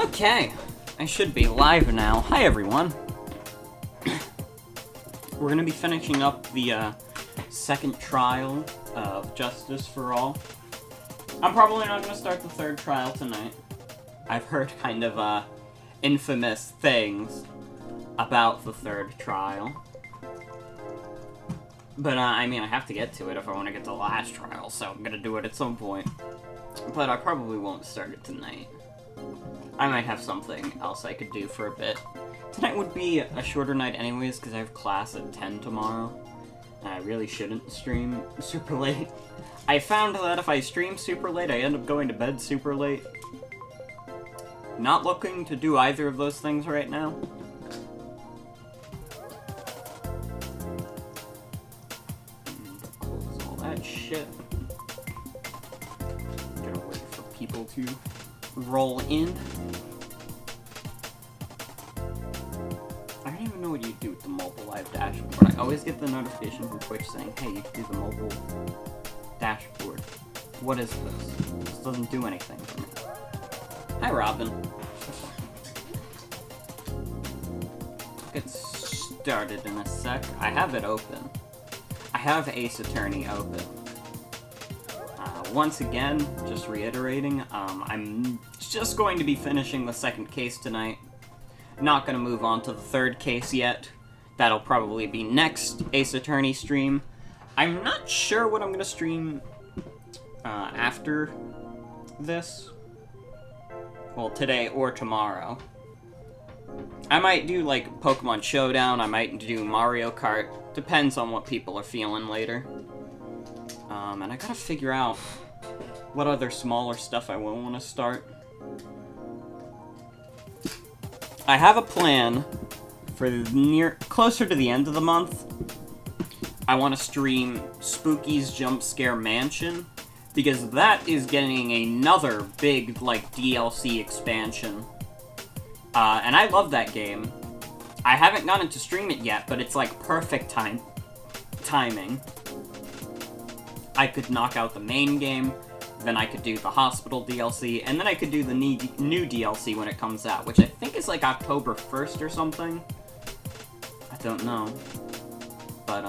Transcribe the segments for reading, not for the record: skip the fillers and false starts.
Okay, I should be live now. Hi everyone. We're gonna be finishing up the second trial of Justice for All. I'm probably not gonna start the third trial tonight. I've heard kind of infamous things about the third trial. But I mean, I have to get to it if I want to get to the last trial, so I'm gonna do it at some point. But I probably won't start it tonight. I might have something else I could do for a bit. Tonight would be a shorter night anyways, because I have class at 10 tomorrow. And I really shouldn't stream super late. I found that if I stream super late, I end up going to bed super late. Not looking to do either of those things right now. Close all that shit. Gotta wait for people to roll in. I don't even know what you do with the mobile live dashboard. I always get the notification from Twitch saying, hey, you can do the mobile dashboard. What is this? This doesn't do anything for me. Hi, Robin. Get started in a sec. I have it open. I have Ace Attorney open. Once again, just reiterating, I'm just going to be finishing the second case tonight. Not going to move on to the third case yet. That'll probably be next Ace Attorney stream. I'm not sure what I'm going to stream after this. Well, today or tomorrow. I might do, like, Pokemon Showdown, I might do Mario Kart. Depends on what people are feeling later. And I gotta figure out what other smaller stuff I will want to start. I have a plan for closer to the end of the month. I want to stream Spooky's Jump Scare Mansion, because that is getting another big, like, DLC expansion. And I love that game. I haven't gotten to stream it yet, but it's, like, perfect timing. I could knock out the main game, then I could do the hospital DLC, and then I could do the new DLC when it comes out, which I think is, like, October 1st or something. I don't know. But,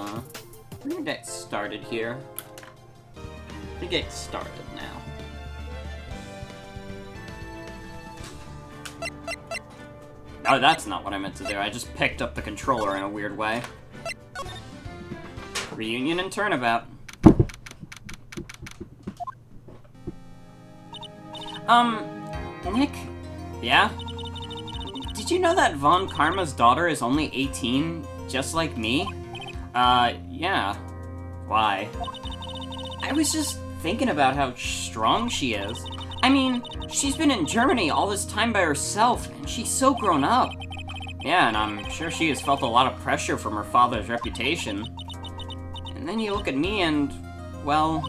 we're gonna get started here. To get started now. Oh, that's not what I meant to do. I just picked up the controller in a weird way. Reunion and turnabout. Nick? Yeah? Did you know that Von Karma's daughter is only 18, just like me? Yeah. Why? I was just thinking about how strong she is. I mean, she's been in Germany all this time by herself, and she's so grown up. Yeah, and I'm sure she has felt a lot of pressure from her father's reputation. And then you look at me and, well,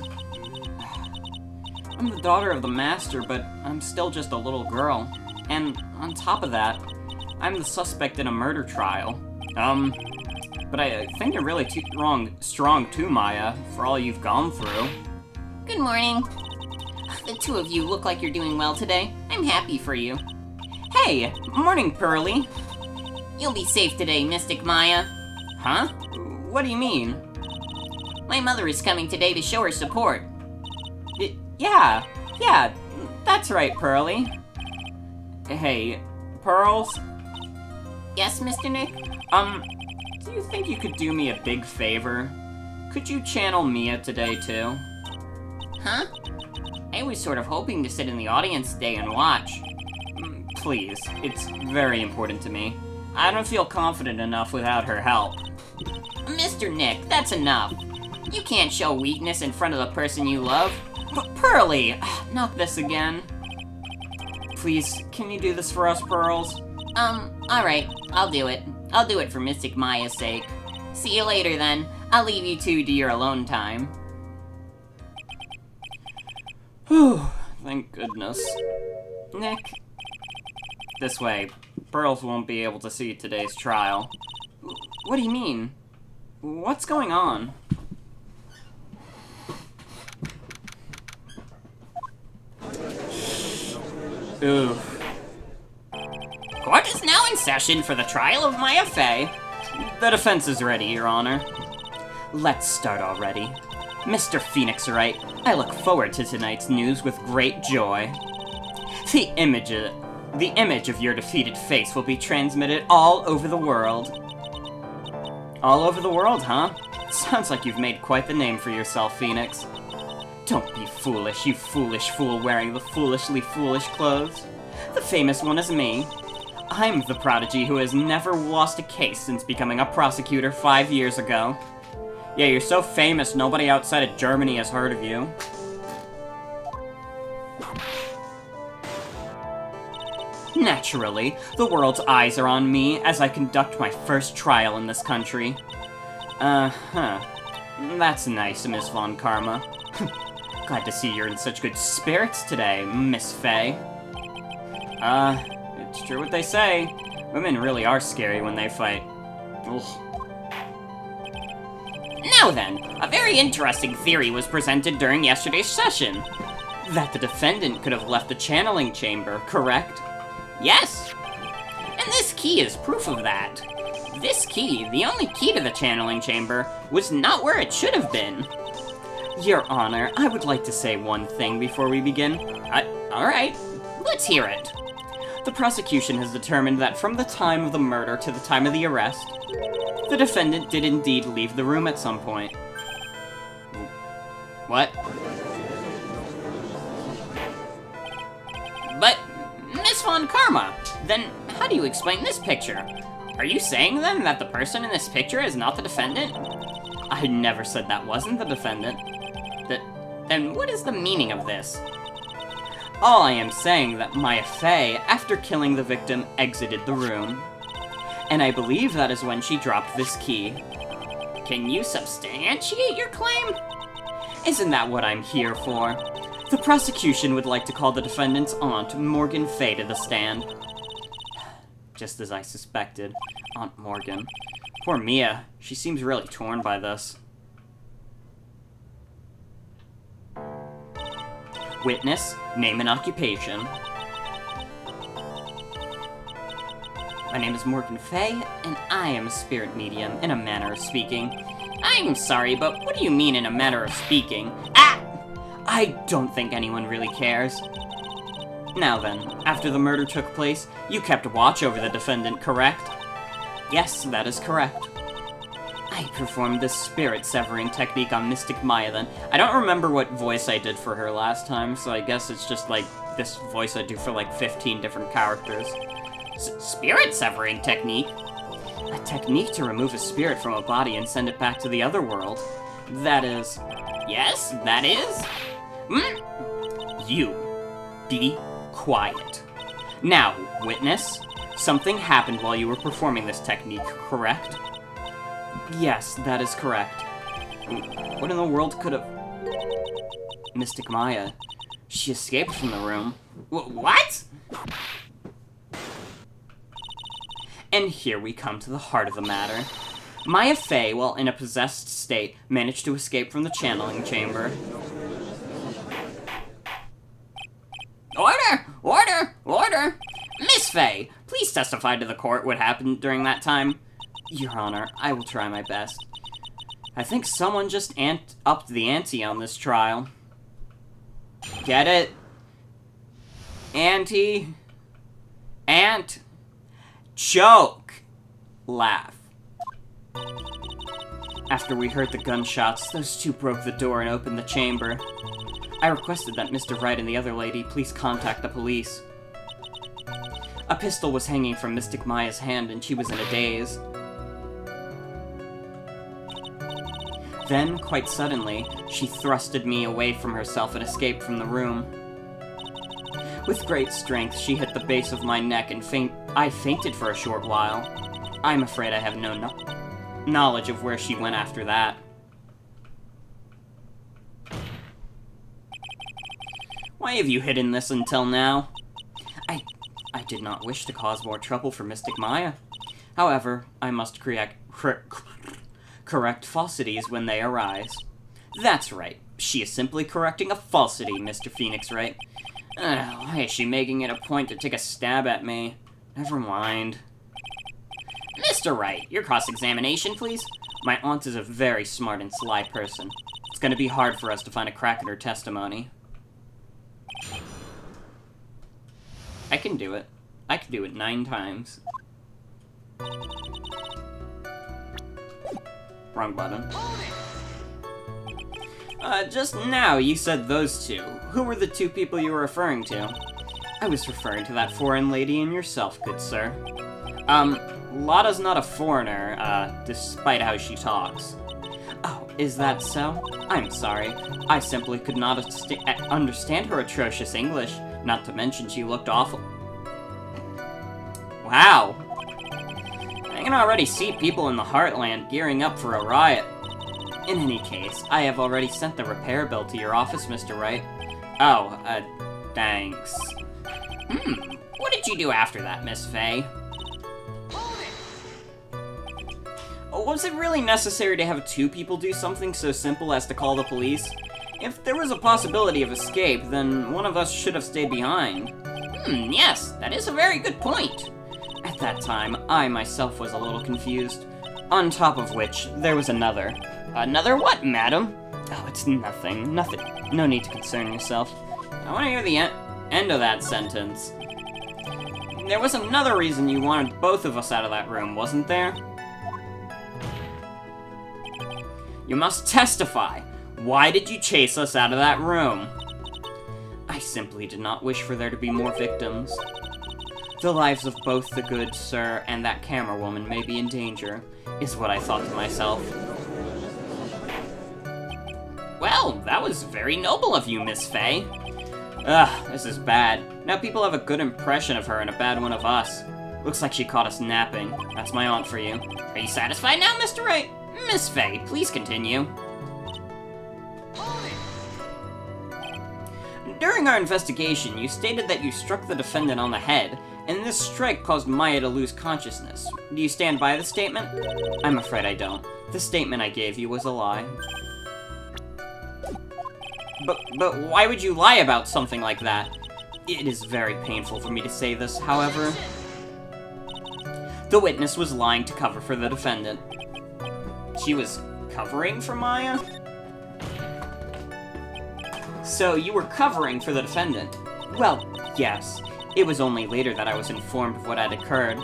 I'm the daughter of the master, but I'm still just a little girl. And on top of that, I'm the suspect in a murder trial. But I think you're really strong too, Maya, for all you've gone through. Good morning. The two of you look like you're doing well today. I'm happy for you. Hey, morning, Pearly. You'll be safe today, Mystic Maya. Huh? What do you mean? My mother is coming today to show her support. Yeah, that's right, Pearly. Hey, Pearls? Yes, Mr. Nick? Do you think you could do me a big favor? Could you channel Mia today, too? Huh? I was sort of hoping to sit in the audience today and watch. Please, it's very important to me. I don't feel confident enough without her help. Mr. Nick, that's enough. You can't show weakness in front of the person you love. Pearly! Not this again. Please, can you do this for us, Pearls? Alright, I'll do it. I'll do it for Mystic Maya's sake. See you later, then. I'll leave you two to your alone time. Whew, thank goodness. Nick? This way. Pearls won't be able to see today's trial. What do you mean? What's going on? Ooh. Now in session for the trial of Maya Fey. The defense is ready, Your Honor. Let's start already. Mr. Phoenix Wright, I look forward to tonight's news with great joy. The image of your defeated face will be transmitted all over the world. All over the world, huh? Sounds like you've made quite the name for yourself, Phoenix. Don't be foolish, you foolish fool wearing the foolishly foolish clothes. The famous one is me. I'm the prodigy who has never lost a case since becoming a prosecutor 5 years ago. Yeah, you're so famous nobody outside of Germany has heard of you. Naturally, the world's eyes are on me as I conduct my first trial in this country. That's nice, Miss Von Karma. Glad to see you're in such good spirits today, Miss Fey. It's true what they say. Women really are scary when they fight. Ugh. Now then, a very interesting theory was presented during yesterday's session. That the defendant could have left the channeling chamber, correct? Yes. And this key is proof of that. This key, the only key to the channeling chamber, was not where it should have been. Your Honor, I would like to say one thing before we begin. Alright, let's hear it. The prosecution has determined that from the time of the murder to the time of the arrest, the defendant did indeed leave the room at some point. What? But, Miss Von Karma, then how do you explain this picture? Are you saying then that the person in this picture is not the defendant? I never said that wasn't the defendant. Then what is the meaning of this? All I am saying that Maya Fey, after killing the victim, exited the room. And I believe that is when she dropped this key. Can you substantiate your claim? Isn't that what I'm here for? The prosecution would like to call the defendant's aunt, Morgan Fey, to the stand. Just as I suspected. Aunt Morgan. Poor Mia. She seems really torn by this. Witness, name and occupation. My name is Morgan Fey, and I am a spirit medium, in a manner of speaking. I'm sorry, but what do you mean in a manner of speaking? I don't think anyone really cares. Now then, after the murder took place, you kept watch over the defendant, correct? Yes, that is correct. I performed this spirit-severing technique on Mystic Maya then. I don't remember what voice I did for her last time, so I guess it's just like this voice I do for like 15 different characters. Spirit-severing technique? A technique to remove a spirit from a body and send it back to the other world. That is... Yes, that is? You. Be quiet. Now, witness, something happened while you were performing this technique, correct? Yes, that is correct. What in the world could have... Mystic Maya. She escaped from the room. What? And here we come to the heart of the matter. Maya Fey, while in a possessed state, managed to escape from the channeling chamber. Order! Order! Order! Miss Fey, please testify to the court what happened during that time. Your Honor, I will try my best. I think someone just upped the ante on this trial. Get it? Ante? Ant? Joke! Laugh. After we heard the gunshots, those two broke the door and opened the chamber. I requested that Mr. Wright and the other lady please contact the police. A pistol was hanging from Mystic Maya's hand and she was in a daze. Then, quite suddenly, she thrusted me away from herself and escaped from the room. With great strength, she hit the base of my neck and I fainted for a short while. I'm afraid I have no knowledge of where she went after that. Why have you hidden this until now? I did not wish to cause more trouble for Mystic Maya. However, I must correct falsities when they arise. That's right. She is simply correcting a falsity, Mr. Phoenix Wright. Why is she making it a point to take a stab at me? Never mind. Mr. Wright, your cross-examination, please? My aunt is a very smart and sly person. It's gonna be hard for us to find a crack in her testimony. I can do it. I can do it 9 times. Wrong button. Just now you said those two. Who were the 2 people you were referring to? I was referring to that foreign lady and yourself, good sir. Lotta's not a foreigner, despite how she talks. Oh, is that so? I'm sorry. I simply could not understand her atrocious English, not to mention she looked awful. Wow. I can already see people in the Heartland gearing up for a riot. In any case, I have already sent the repair bill to your office, Mr. Wright. Oh, thanks. What did you do after that, Miss Fay? Was it really necessary to have 2 people do something so simple as to call the police? If there was a possibility of escape, then one of us should have stayed behind. Yes, that is a very good point. At that time, I myself was a little confused. On top of which, there was another. Another what, madam? Oh, it's nothing. Nothing. No need to concern yourself. I want to hear the end of that sentence. There was another reason you wanted both of us out of that room, wasn't there? You must testify. Why did you chase us out of that room? I simply did not wish for there to be more victims. The lives of both the good sir and that camera woman may be in danger, is what I thought to myself. Well, that was very noble of you, Miss Fay. Ugh, this is bad. Now people have a good impression of her and a bad one of us. Looks like she caught us napping. That's my aunt for you. Are you satisfied now, Mr. Wright? Miss Fay, please continue. During our investigation, you stated that you struck the defendant on the head, and this strike caused Maya to lose consciousness. Do you stand by the statement? I'm afraid I don't. The statement I gave you was a lie. But why would you lie about something like that? It is very painful for me to say this, however. The witness was lying to cover for the defendant. She was covering for Maya? So you were covering for the defendant? Well, yes. It was only later that I was informed of what had occurred.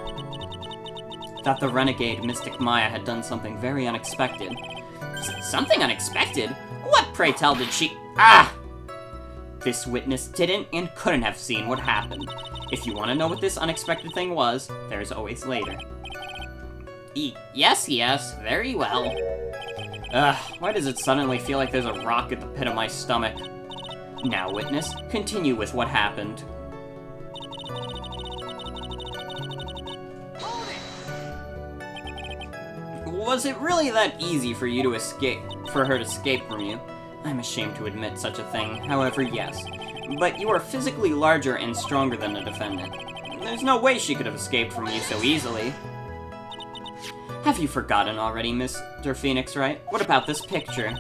That the renegade Mystic Maya had done something very unexpected. Something unexpected? What, pray tell, did she— Ah! This witness didn't and couldn't have seen what happened. If you want to know what this unexpected thing was, there's always later. Yes, very well. Why does it suddenly feel like there's a rock at the pit of my stomach? Now, witness, continue with what happened. Was it really that easy for you to escape, for her to escape from you? I'm ashamed to admit such a thing, however, yes. But you are physically larger and stronger than the defendant. There's no way she could have escaped from you so easily. Have you forgotten already, Mr. Phoenix Wright? What about this picture?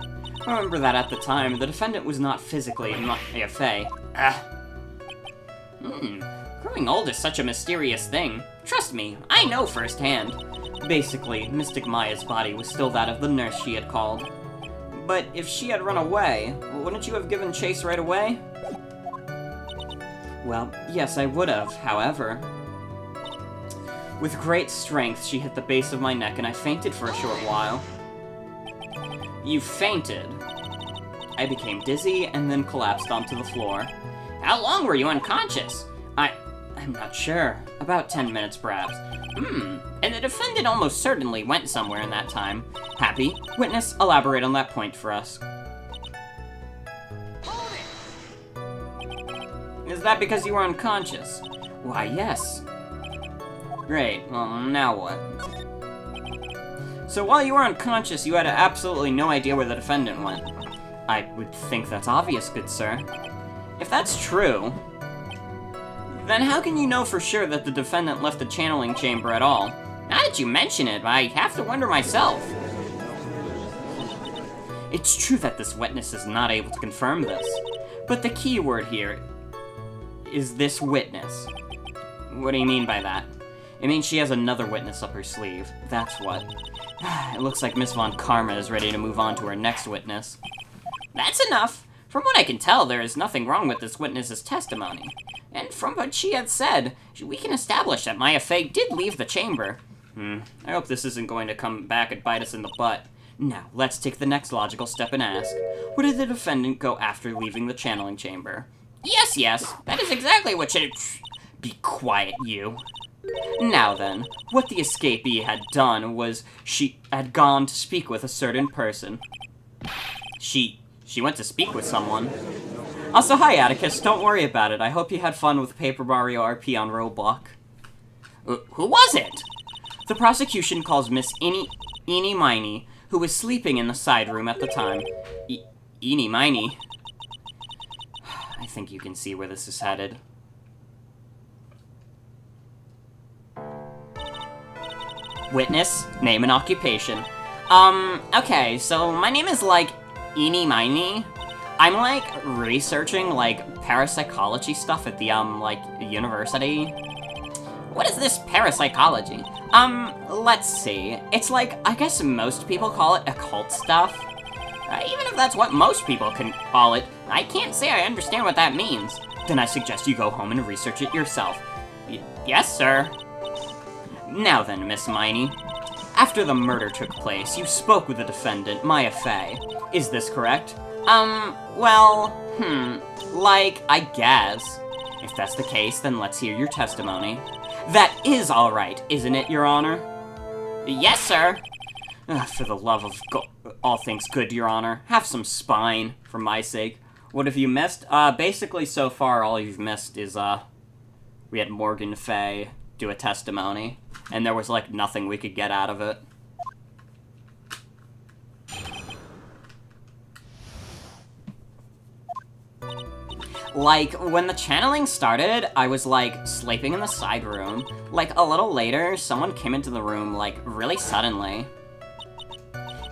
Remember that at the time, the defendant was not physically Maya Fey. Growing old is such a mysterious thing. Trust me, I know firsthand. Basically, Mystic Maya's body was still that of the nurse she had called. But if she had run away, wouldn't you have given chase right away? Well, yes, I would have, however. With great strength, she hit the base of my neck and I fainted for a short while. You fainted? I became dizzy and then collapsed onto the floor. How long were you unconscious? I'm not sure. About 10 minutes, perhaps. And the defendant almost certainly went somewhere in that time. Happy? Witness, elaborate on that point for us. Is that because you were unconscious? Why, yes. Great, well, now what? So while you were unconscious, you had absolutely no idea where the defendant went. I would think that's obvious, good sir. If that's true, then how can you know for sure that the defendant left the channeling chamber at all? Now that you mention it, I have to wonder myself. It's true that this witness is not able to confirm this, but the key word here is this witness. What do you mean by that? It means she has another witness up her sleeve. That's what. It looks like Miss Von Karma is ready to move on to her next witness. That's enough. From what I can tell, there is nothing wrong with this witness's testimony. And from what she had said, we can establish that Maya Fey did leave the chamber. I hope this isn't going to come back and bite us in the butt. Now, let's take the next logical step and ask, what did the defendant go after leaving the channeling chamber? Yes, that is exactly what should... Be quiet, you. Now then, what the escapee had done was she had gone to speak with a certain person. She went to speak with someone. Also, hi Atticus, don't worry about it. I hope you had fun with Paper Mario RP on Roblox. Who was it? The prosecution calls Miss Eeny Miny, who was sleeping in the side room at the time. Eeny Miny? I think you can see where this is headed. Witness, name and occupation. Okay, so my name is, like, Eeny Miny. I'm, like, researching, like, parapsychology stuff at the, university. What is this parapsychology? Let's see. It's like, I guess most people call it occult stuff. Even if that's what most people can call it, I can't say I understand what that means. Then I suggest you go home and research it yourself. Yes, sir. Now then, Miss Miny. After the murder took place, you spoke with the defendant, Maya Fey. Is this correct? I guess. If that's the case, then let's hear your testimony. That is all right, isn't it, Your Honor? Yes, sir. For the love of all things good, Your Honor, have some spine, for my sake. What have you missed? Basically, so far, all you've missed is, we had Morgan Fey do a testimony, and there was, like, nothing we could get out of it. Like, when the channeling started, I was, like, sleeping in the side room. Like, a little later, someone came into the room, like, really suddenly.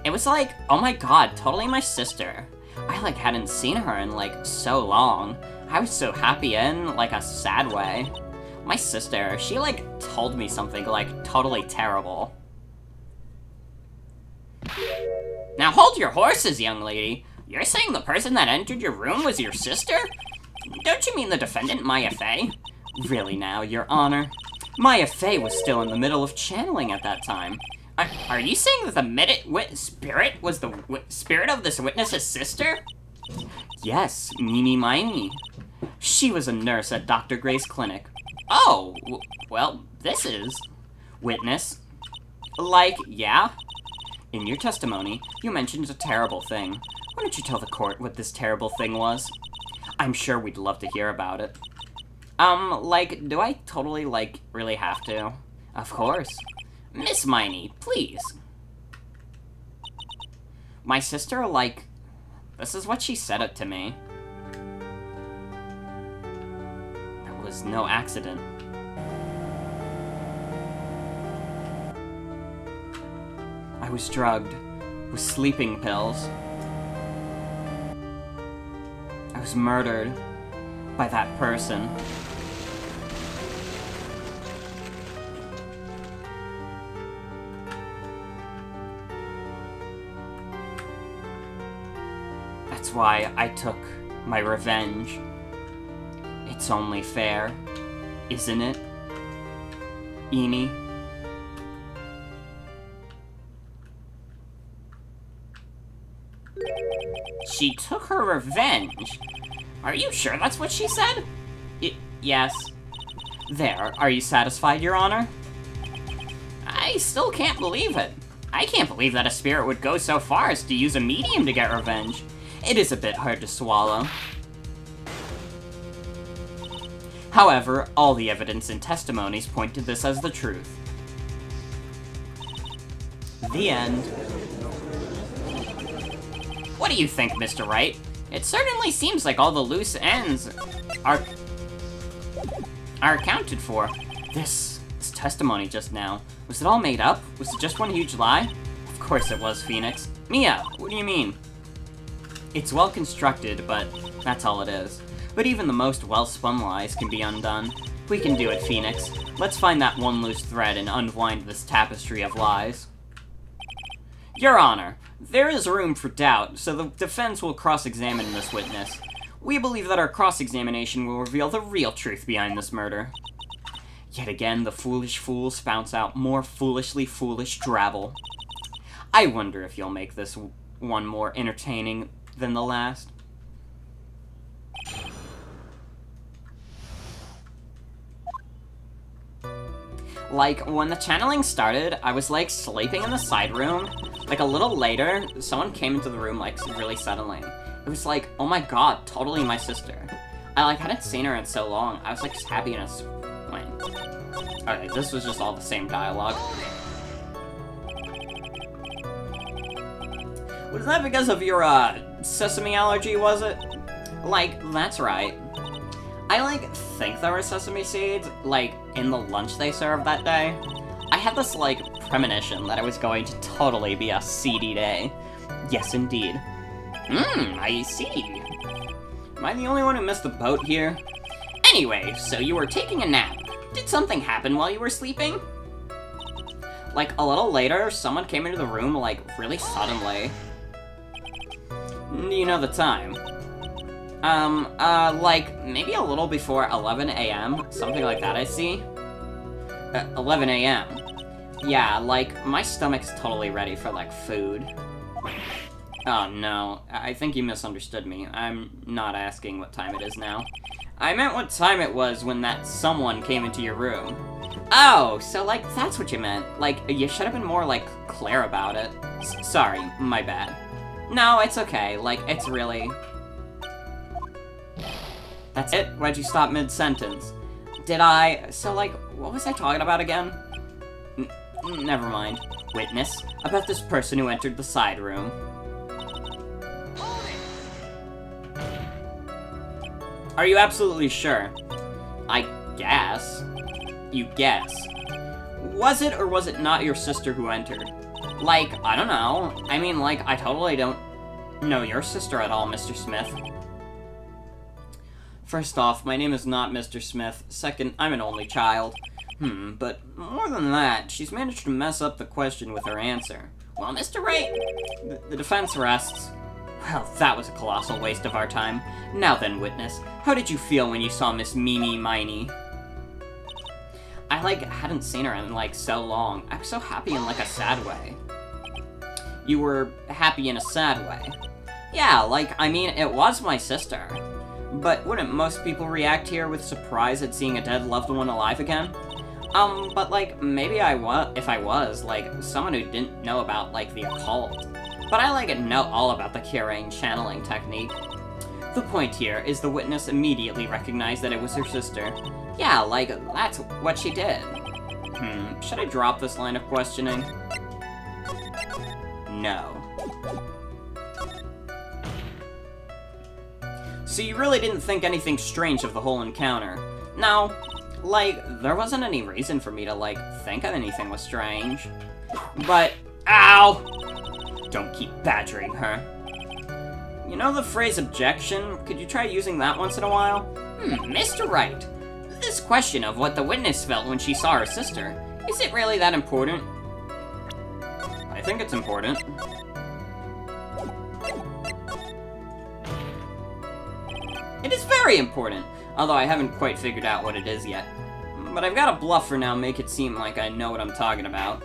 It was like, oh my god, totally my sister. I, like, hadn't seen her in, like, so long. I was so happy in, like, a sad way. My sister, she, like, told me something, like, totally terrible. Now hold your horses, young lady. You're saying the person that entered your room was your sister? Don't you mean the defendant, Maya Fey? Really now, Your Honor? Maya Fey was still in the middle of channeling at that time. Are you saying that the spirit was the spirit of this witness's sister? Yes, Eeny Miny. She was a nurse at Dr. Gray's clinic. Oh, well, this is... Witness? Like, yeah? In your testimony, you mentioned a terrible thing. Why don't you tell the court what this terrible thing was? I'm sure we'd love to hear about it. Do I totally, really have to? Of course. Miss Miny, please. My sister, this is what she said it to me. That was no accident. I was drugged with sleeping pills. I was murdered by that person. That's why I took my revenge. It's only fair, isn't it, Eeny? She took her revenge? Are you sure that's what she said? Yes. There, are you satisfied, Your Honor? I still can't believe it. I can't believe that a spirit would go so far as to use a medium to get revenge. It is a bit hard to swallow. However, all the evidence and testimonies point to this as the truth. The end. What do you think, Mr. Wright? It certainly seems like all the loose ends are accounted for. This testimony just now, was it all made up? Was it just one huge lie? Of course it was, Phoenix. Mia, what do you mean? It's well constructed, but that's all it is. But even the most well-spun lies can be undone. We can do it, Phoenix. Let's find that one loose thread and unwind this tapestry of lies. Your Honor, there is room for doubt, so the defense will cross-examine this witness. We believe that our cross-examination will reveal the real truth behind this murder. Yet again, the foolish fool spouts out more foolishly foolish drabble. I wonder if you'll make this one more entertaining than the last. Like, when the channeling started, I was, like, sleeping in the side room. Like, a little later, someone came into the room, like, really suddenly. It was like, oh my god, totally my sister. I, like, hadn't seen her in so long. I was, like, just happy in a swing. Okay, this was just all the same dialogue. Was that because of your, sesame allergy, was it? Like, that's right. I, like, think there were sesame seeds, like, in the lunch they served that day. I had this, like, premonition that it was going to totally be a seedy day. Yes, indeed. I see. Am I the only one who missed the boat here? Anyway, so you were taking a nap. Did something happen while you were sleeping? Like, a little later, someone came into the room, like, really suddenly. Do you know the time? Like, maybe a little before 11 a.m., something like that, I see. 11 a.m. Yeah, like, my stomach's totally ready for, like, food. Oh, no. I think you misunderstood me. I'm not asking what time it is now. I meant what time it was when that someone came into your room. Oh, so, like, that's what you meant. Like, you should have been more, like, clear about it. Sorry, my bad. No, it's okay. Like, it's really... That's it? Why'd you stop mid-sentence? Did I... So, like, what was I talking about again? Never mind. Witness, about this person who entered the side room. Are you absolutely sure? I guess. You guess. Was it or was it not your sister who entered? Like, I don't know. I mean, like, I totally don't know your sister at all, Mr. Smith. First off, my name is not Mr. Smith. Second, I'm an only child. But more than that, she's managed to mess up the question with her answer. Well, Mr. Wright, the defense rests. Well, that was a colossal waste of our time. Now then, witness, how did you feel when you saw Miss Mimi Miney? I, like, hadn't seen her in, like, so long. I was so happy in, like, a sad way. You were happy in a sad way? Yeah, like, I mean, it was my sister. But wouldn't most people react here with surprise at seeing a dead loved one alive again? But, like, maybe if I was, like, someone who didn't know about, like, the occult. But I, like, know all about the Kirain channeling technique. The point here is the witness immediately recognized that it was her sister. Yeah, like, that's what she did. Should I drop this line of questioning? No. So you really didn't think anything strange of the whole encounter? No. Like, there wasn't any reason for me to, like, think anything was strange. But, ow! Don't keep badgering her. You know the phrase objection? Could you try using that once in a while? Mr. Wright, this question of what the witness felt when she saw her sister, is it really that important? I think it's important. It is very important, although I haven't quite figured out what it is yet. But I've got a bluff for now, make it seem like I know what I'm talking about.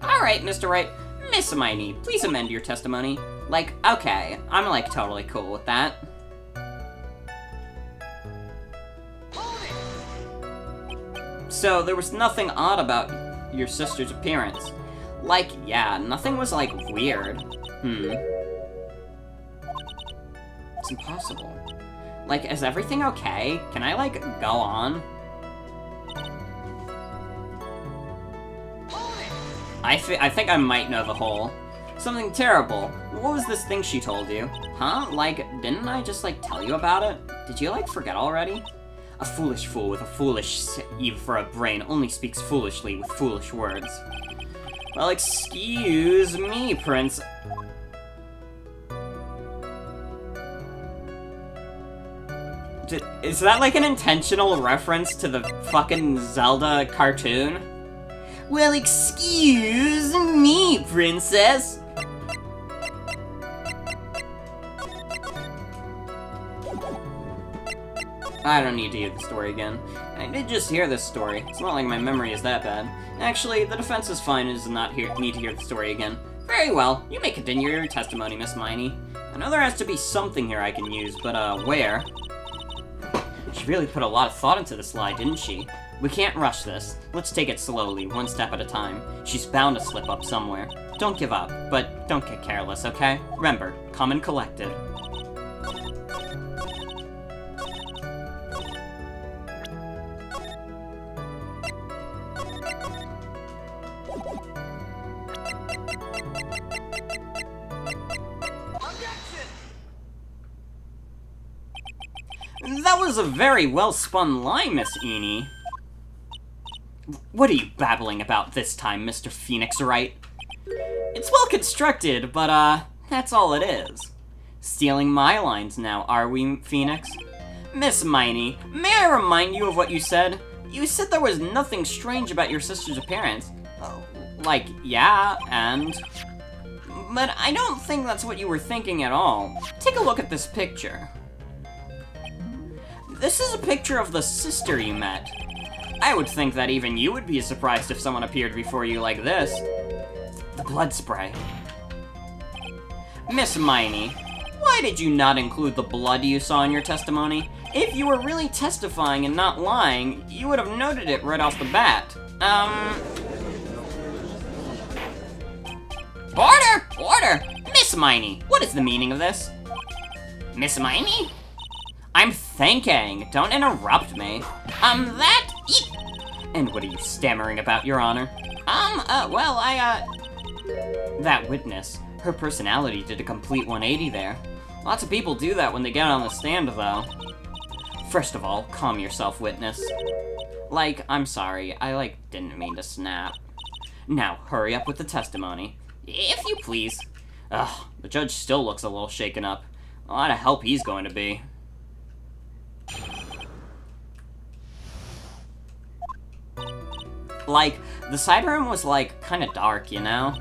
Alright, Mr. Wright. Miss Hermione, please amend your testimony. Like, okay, I'm, like, totally cool with that. So, there was nothing odd about your sister's appearance. Like, yeah, nothing was, like, weird. It's impossible. Like, is everything okay? Can I, like, go on? I think I might know the whole. Something terrible. What was this thing she told you? Huh? Like, didn't I just, like, tell you about it? Did you, like, forget already? A foolish fool with a foolish eve for a brain only speaks foolishly with foolish words. Well, excuse me, Prince. Is that like an intentional reference to the fucking Zelda cartoon? Well, excuse me, princess. I don't need to hear the story again. I did just hear this story. It's not like my memory is that bad. Actually, the defense is fine and does not need to hear the story again. Very well. You may continue your testimony, Miss Miney. I know there has to be something here I can use, but, where? She really put a lot of thought into this lie, didn't she? We can't rush this. Let's take it slowly, one step at a time. She's bound to slip up somewhere. Don't give up, but don't get careless, okay? Remember, calm and collected. That was a very well-spun lie, Miss Eenie. What are you babbling about this time, Mr. Phoenix Wright? It's well-constructed, but, that's all it is. Stealing my lines now, are we, Phoenix? Miss Miney, may I remind you of what you said? You said there was nothing strange about your sister's appearance. Like, yeah, and... But I don't think that's what you were thinking at all. Take a look at this picture. This is a picture of the sister you met. I would think that even you would be surprised if someone appeared before you like this. The blood spray. Miss Miney, why did you not include the blood you saw in your testimony? If you were really testifying and not lying, you would have noted it right off the bat. Order! Order! Miss Miney, what is the meaning of this? Miss Miney? I'm thinking. Don't interrupt me. And what are you stammering about, Your Honor? That witness. Her personality did a complete 180 there. Lots of people do that when they get on the stand, though. First of all, calm yourself, witness. I'm sorry. I, didn't mean to snap. Now, hurry up with the testimony. If you please. Ugh, the judge still looks a little shaken up. A lot of help he's going to be. The side room was, kind of dark, you know?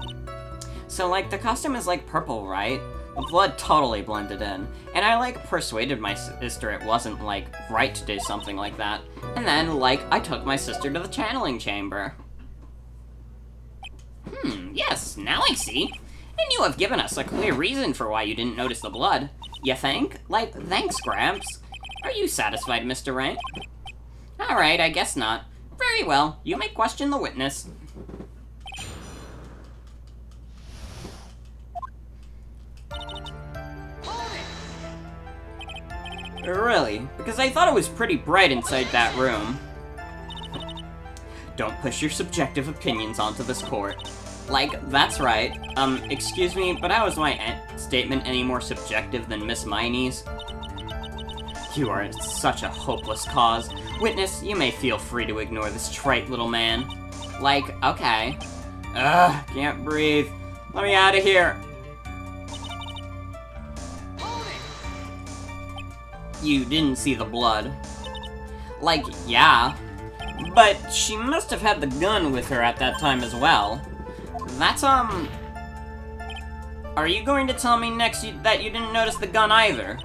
So, the costume is, purple, right? The blood totally blended in. And I, persuaded my sister it wasn't, right to do something like that. And then, I took my sister to the channeling chamber. Yes, now I see. And you have given us a clear reason for why you didn't notice the blood. You think? Thanks, Gramps. Are you satisfied, Mr. Wright? Alright, I guess not. Very well, you may question the witness. Really? Because I thought it was pretty bright inside that room. Don't push your subjective opinions onto this court. That's right. Excuse me, but how is my statement any more subjective than Miss Miney's? You are in such a hopeless cause. Witness, you may feel free to ignore this trite little man. Okay. Ugh, can't breathe. Let me out of here. You didn't see the blood. Yeah. But she must have had the gun with her at that time as well. That's, Are you going to tell me next that you didn't notice the gun either?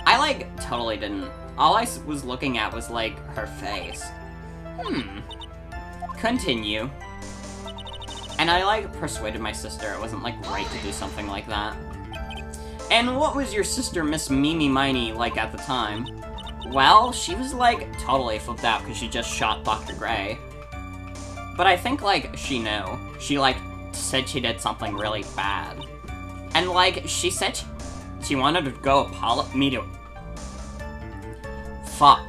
I, totally didn't. All I was looking at was, her face. Continue. And I, persuaded my sister it wasn't, right to do something like that. And what was your sister, Miss Mimi Miney, at the time? Well, she was, totally flipped out because she just shot Dr. Gray. But I think, she knew. She, said she did something really bad. And, she said she wanted to go Fuck.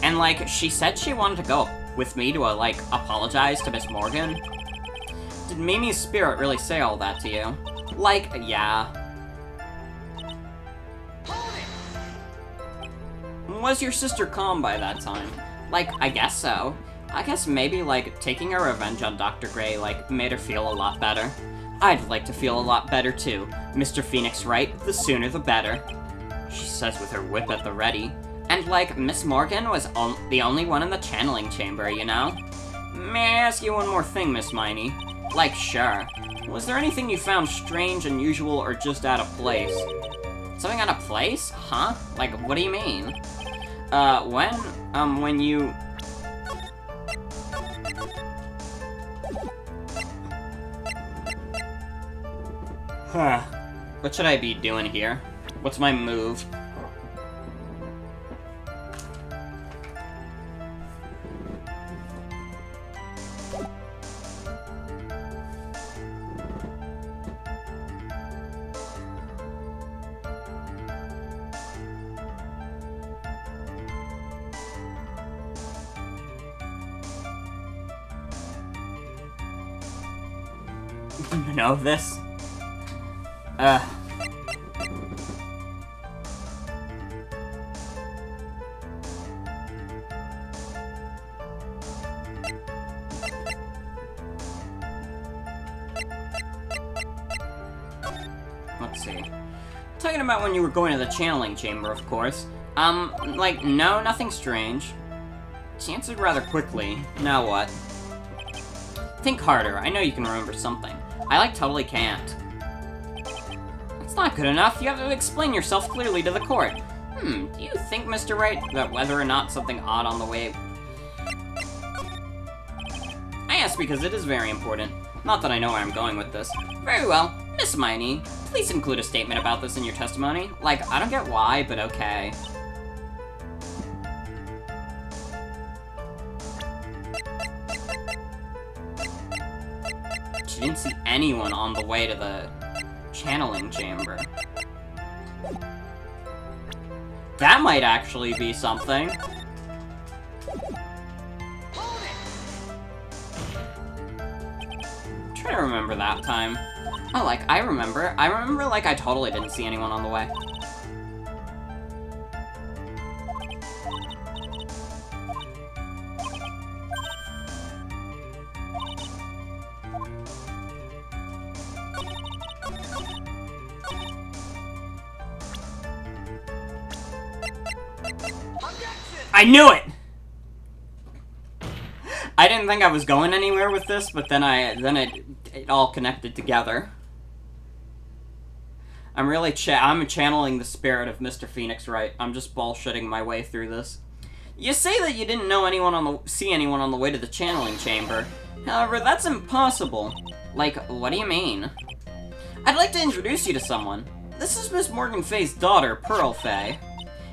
And, she said she wanted to go with me to, apologize to Miss Morgan. Did Mimi's spirit really say all that to you? Yeah. Was your sister calm by that time? I guess so. I guess maybe, taking her revenge on Dr. Gray, made her feel a lot better. I'd like to feel a lot better, too. Mr. Phoenix Wright, the sooner the better. She says with her whip at the ready. And, like, Miss Morgan was the only one in the channeling chamber, you know? May I ask you one more thing, Miss Miney? Like, sure. Was there anything you found strange, unusual, or just out of place? Something out of place? Huh? Like, what do you mean? When you... Huh. What should I be doing here? What's my move? You know this? Let's see. Talking about when you were going to the channeling chamber, of course. Like, no, nothing strange. She answered rather quickly. Now what? Think harder. I know you can remember something. I, like, totally can't. It's not good enough. You have to explain yourself clearly to the court. Do you think, Mr. Wright, that whether or not something odd on the way... I ask because it is very important. Not that I know where I'm going with this. Very well. Miss Miney, please include a statement about this in your testimony. Like, I don't get why, but okay. She didn't see anyone on the way to the channeling chamber. That might actually be something. Try to remember that time. Oh, like, I remember, like, I totally didn't see anyone on the way. I knew it! I didn't think I was going anywhere with this, but then it all connected together. I'm channeling the spirit of Mr. Phoenix Wright. I'm just bullshitting my way through this. You say that you didn't know see anyone on the way to the channeling chamber. However, that's impossible. Like, what do you mean? I'd like to introduce you to someone. This is Miss Morgan Fay's daughter, Pearl Fay.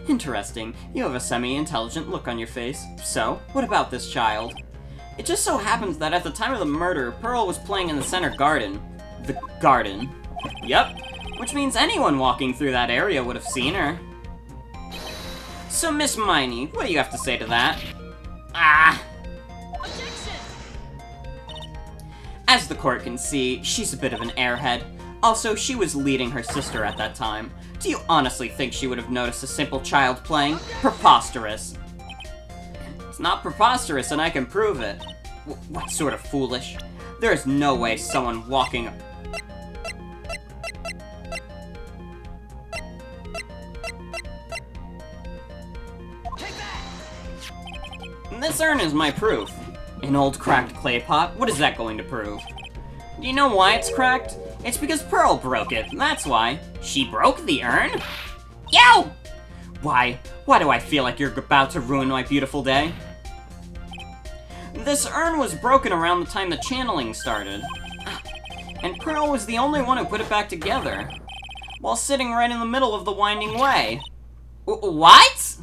Interesting. You have a semi-intelligent look on your face. So, what about this child? It just so happens that at the time of the murder, Pearl was playing in the center garden. The garden. Yep. Which means anyone walking through that area would have seen her. So, Miss Miney, what do you have to say to that? Ah! Objection! As the court can see, she's a bit of an airhead. Also, she was leading her sister at that time. Do you honestly think she would have noticed a simple child playing? Preposterous. It's not preposterous, and I can prove it. What sort of foolish? There is no way someone walking... This urn is my proof. An old cracked clay pot? What is that going to prove? Do you know why it's cracked? It's because Pearl broke it, that's why. She broke the urn? Yow! Why do I feel like you're about to ruin my beautiful day? This urn was broken around the time the channeling started. And Pearl was the only one who put it back together. While sitting right in the middle of the winding way. What?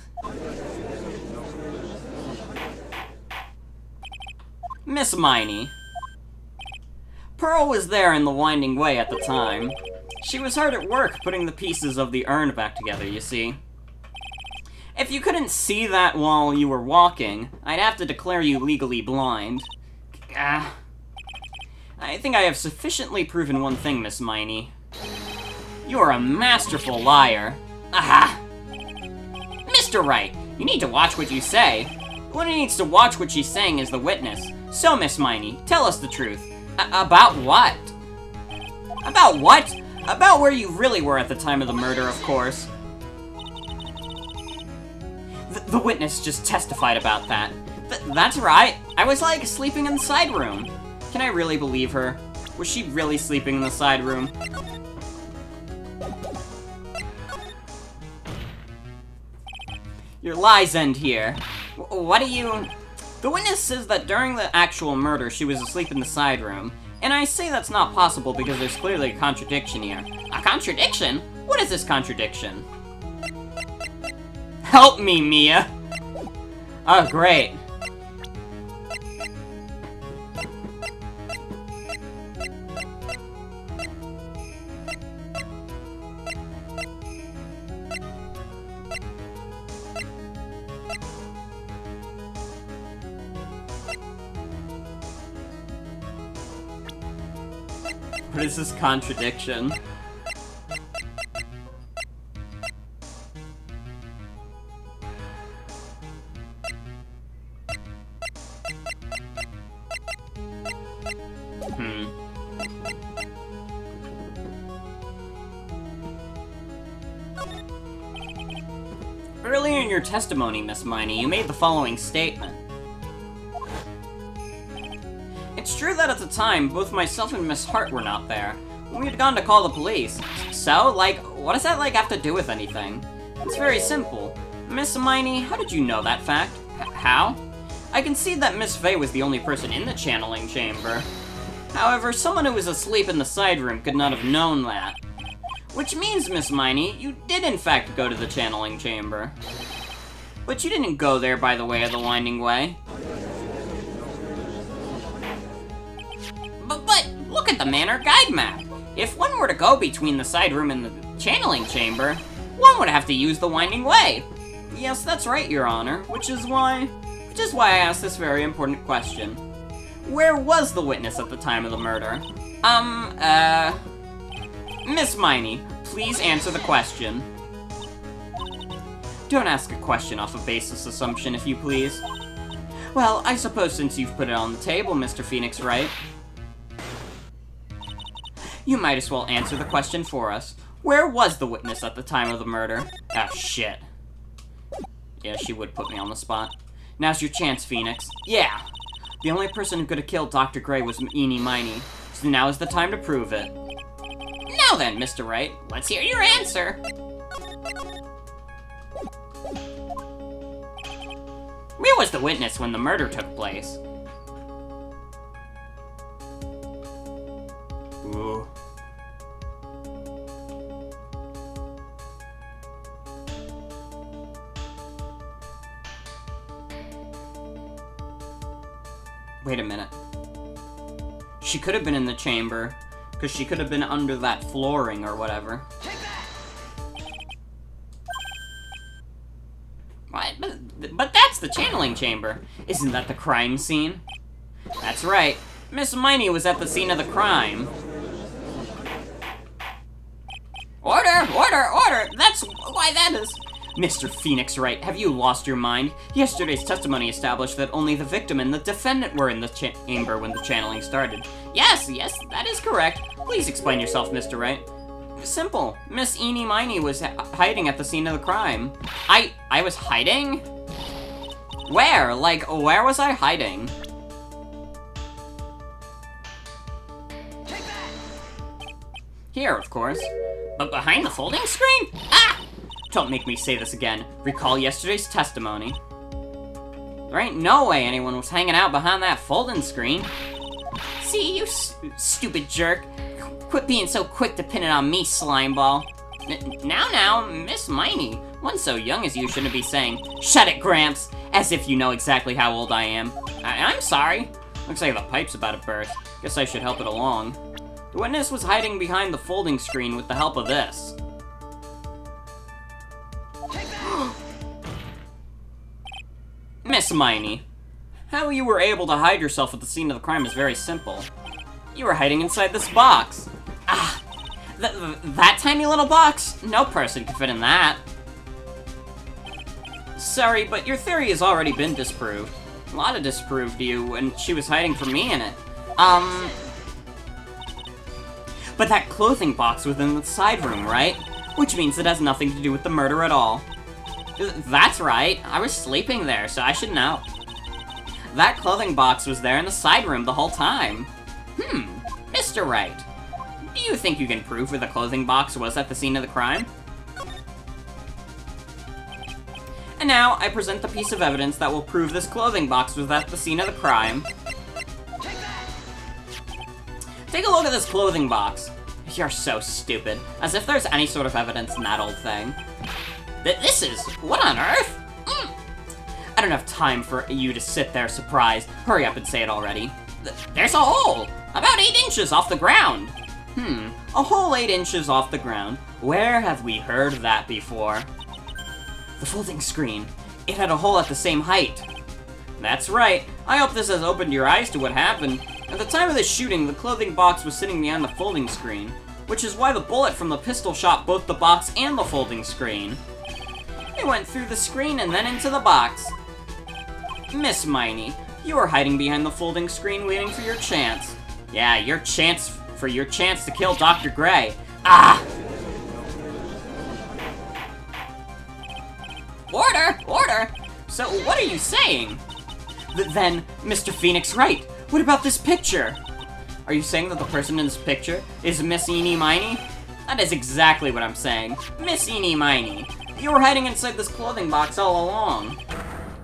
Miss Miney. Pearl was there in the winding way at the time. She was hard at work putting the pieces of the urn back together, you see. If you couldn't see that while you were walking, I'd have to declare you legally blind. I think I have sufficiently proven one thing, Miss Miney. You are a masterful liar. Aha! Mr. Wright, you need to watch what you say. The one who needs to watch what she's saying is the witness. So, Miss Miney, tell us the truth. About what? About what? About where you really were at the time of the murder, of course. The witness just testified about that. That's right. I was, like, sleeping in the side room. Can I really believe her? Was she really sleeping in the side room? Your lies end here. What do you... The witness says that during the actual murder, she was asleep in the side room. And I say that's not possible because there's clearly a contradiction here. A contradiction? What is this contradiction? Help me, Mia! Oh, great. What is this contradiction? Earlier in your testimony, Miss Miney, you made the following statement. It's true that at the time, both myself and Miss Hart were not there. We had gone to call the police. So, like, what does that, like, have to do with anything? It's very simple. Miss Miney, how did you know that fact? How? I can see that Miss Faye was the only person in the channeling chamber. However, someone who was asleep in the side room could not have known that. Which means, Miss Miney, you did in fact go to the channeling chamber. But you didn't go there by the way of the winding way. But look at the Manor Guide map. If one were to go between the side room and the channeling chamber, one would have to use the winding way. Yes, that's right, Your Honor, which is why I asked this very important question. Where was the witness at the time of the murder? Miss Miney, please answer the question. Don't ask a question off a baseless assumption, if you please. Well, I suppose since you've put it on the table, Mr. Phoenix Wright, you might as well answer the question for us. Where was the witness at the time of the murder? Ah, shit. Yeah, she would put me on the spot. Now's your chance, Phoenix. Yeah! The only person who could have killed Dr. Gray was Eenie Miney, so now is the time to prove it. Now then, Mr. Wright, let's hear your answer. Where was the witness when the murder took place? Ooh. Wait a minute. She could have been in the chamber, because she could have been under that flooring or whatever. What? But that's the channeling chamber. Isn't that the crime scene? That's right. Miss Miney was at the scene of the crime. Order! Order! Order! That's why that is... Mr. Phoenix Wright, have you lost your mind? Yesterday's testimony established that only the victim and the defendant were in the chamber when the channeling started. Yes, that is correct. Please explain yourself, Mr. Wright. Simple. Miss Eenie Miney was hiding at the scene of the crime. I was hiding? Where? Like, where was I hiding? Here, of course. But behind the folding screen? Ah! Don't make me say this again. Recall yesterday's testimony. There ain't no way anyone was hanging out behind that folding screen. See, you stupid jerk. Quit being so quick to pin it on me, slimeball. Now, Miss Miney. One so young as you shouldn't be saying, "Shut it, Gramps," as if you know exactly how old I am. I'm sorry. Looks like the pipe's about to burst. Guess I should help it along. The witness was hiding behind the folding screen with the help of this. Miss Miney, how you were able to hide yourself at the scene of the crime is very simple. You were hiding inside this box. Ah, that tiny little box? No person could fit in that. Sorry, but your theory has already been disproved. Lotta disproved you, and she was hiding from me in it. But that clothing box was in the side room, right? Which means it has nothing to do with the murder at all. That's right. I was sleeping there, so I should know. That clothing box was there in the side room the whole time. Mr. Wright, do you think you can prove where the clothing box was at the scene of the crime? And now, I present the piece of evidence that will prove this clothing box was at the scene of the crime. Take a look at this clothing box. You're so stupid. As if there's any sort of evidence in that old thing. This is... what on earth? I don't have time for you to sit there surprised. Hurry up and say it already. There's a hole! About 8 inches off the ground! A hole 8 inches off the ground. Where have we heard that before? The folding screen. It had a hole at the same height. That's right. I hope this has opened your eyes to what happened. At the time of the shooting, the clothing box was sitting behind the folding screen, which is why the bullet from the pistol shot both the box and the folding screen. It went through the screen and then into the box. Miss Miney, you were hiding behind the folding screen waiting for your chance. Yeah, your chance to kill Dr. Gray. Ah! Order! Order! So, what are you saying? Then, Mr. Phoenix Wright, what about this picture? Are you saying that the person in this picture is Miss Eenie Miney? That is exactly what I'm saying. Miss Eenie Miney. You were hiding inside this clothing box all along.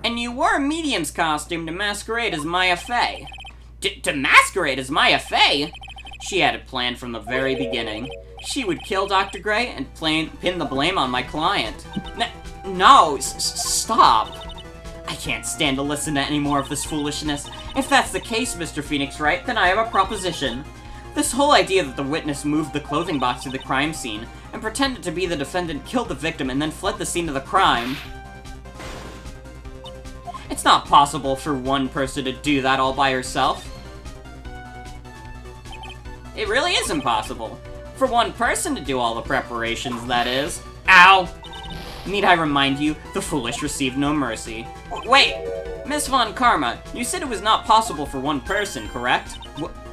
And you wore a medium's costume to masquerade as Maya Fey. To masquerade as Maya Fey? She had it planned from the very beginning. She would kill Dr. Gray and pin the blame on my client. No, stop. I can't stand to listen to any more of this foolishness. If that's the case, Mr. Phoenix Wright, then I have a proposition. This whole idea that the witness moved the clothing box to the crime scene and pretended to be the defendant killed the victim and then fled the scene of the crime. It's not possible for one person to do that all by herself. It really is impossible. For one person to do all the preparations, that is. Ow! Need I remind you, the foolish receive no mercy. Wait! Miss Von Karma, you said it was not possible for one person, correct?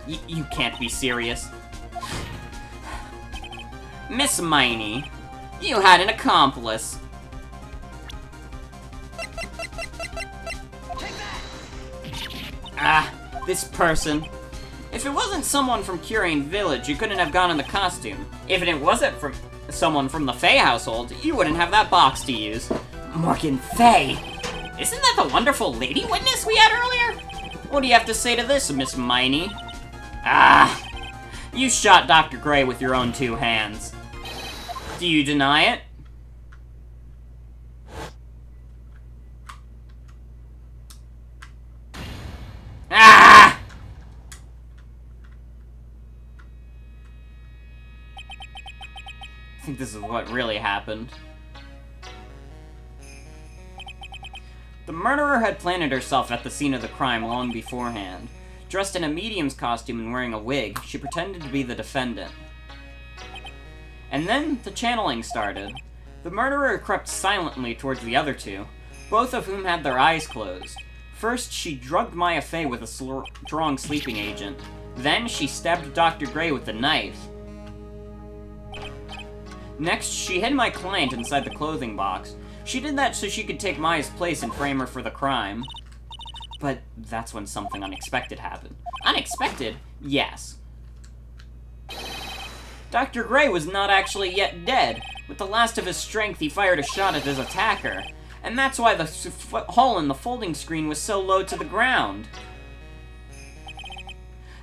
You can't be serious. Miss Miney, you had an accomplice. Ah, this person. If it wasn't someone from Curian Village, you couldn't have gone in the costume. If it wasn't from someone from the Fey household, you wouldn't have that box to use. Morgan Fey! Isn't that the wonderful lady witness we had earlier? What do you have to say to this, Miss Miney? Ah! You shot Dr. Gray with your own 2 hands. Do you deny it? Ah! I think this is what really happened. The murderer had planted herself at the scene of the crime long beforehand. Dressed in a medium's costume and wearing a wig, she pretended to be the defendant. And then, the channeling started. The murderer crept silently towards the other 2, both of whom had their eyes closed. First, she drugged Maya Fey with a strong sleeping agent. Then, she stabbed Dr. Gray with a knife. Next, she hid my client inside the clothing box. She did that so she could take Maya's place and frame her for the crime. But that's when something unexpected happened. Unexpected? Yes. Dr. Gray was not actually yet dead. With the last of his strength, he fired a shot at his attacker. And that's why the hole in the folding screen was so low to the ground.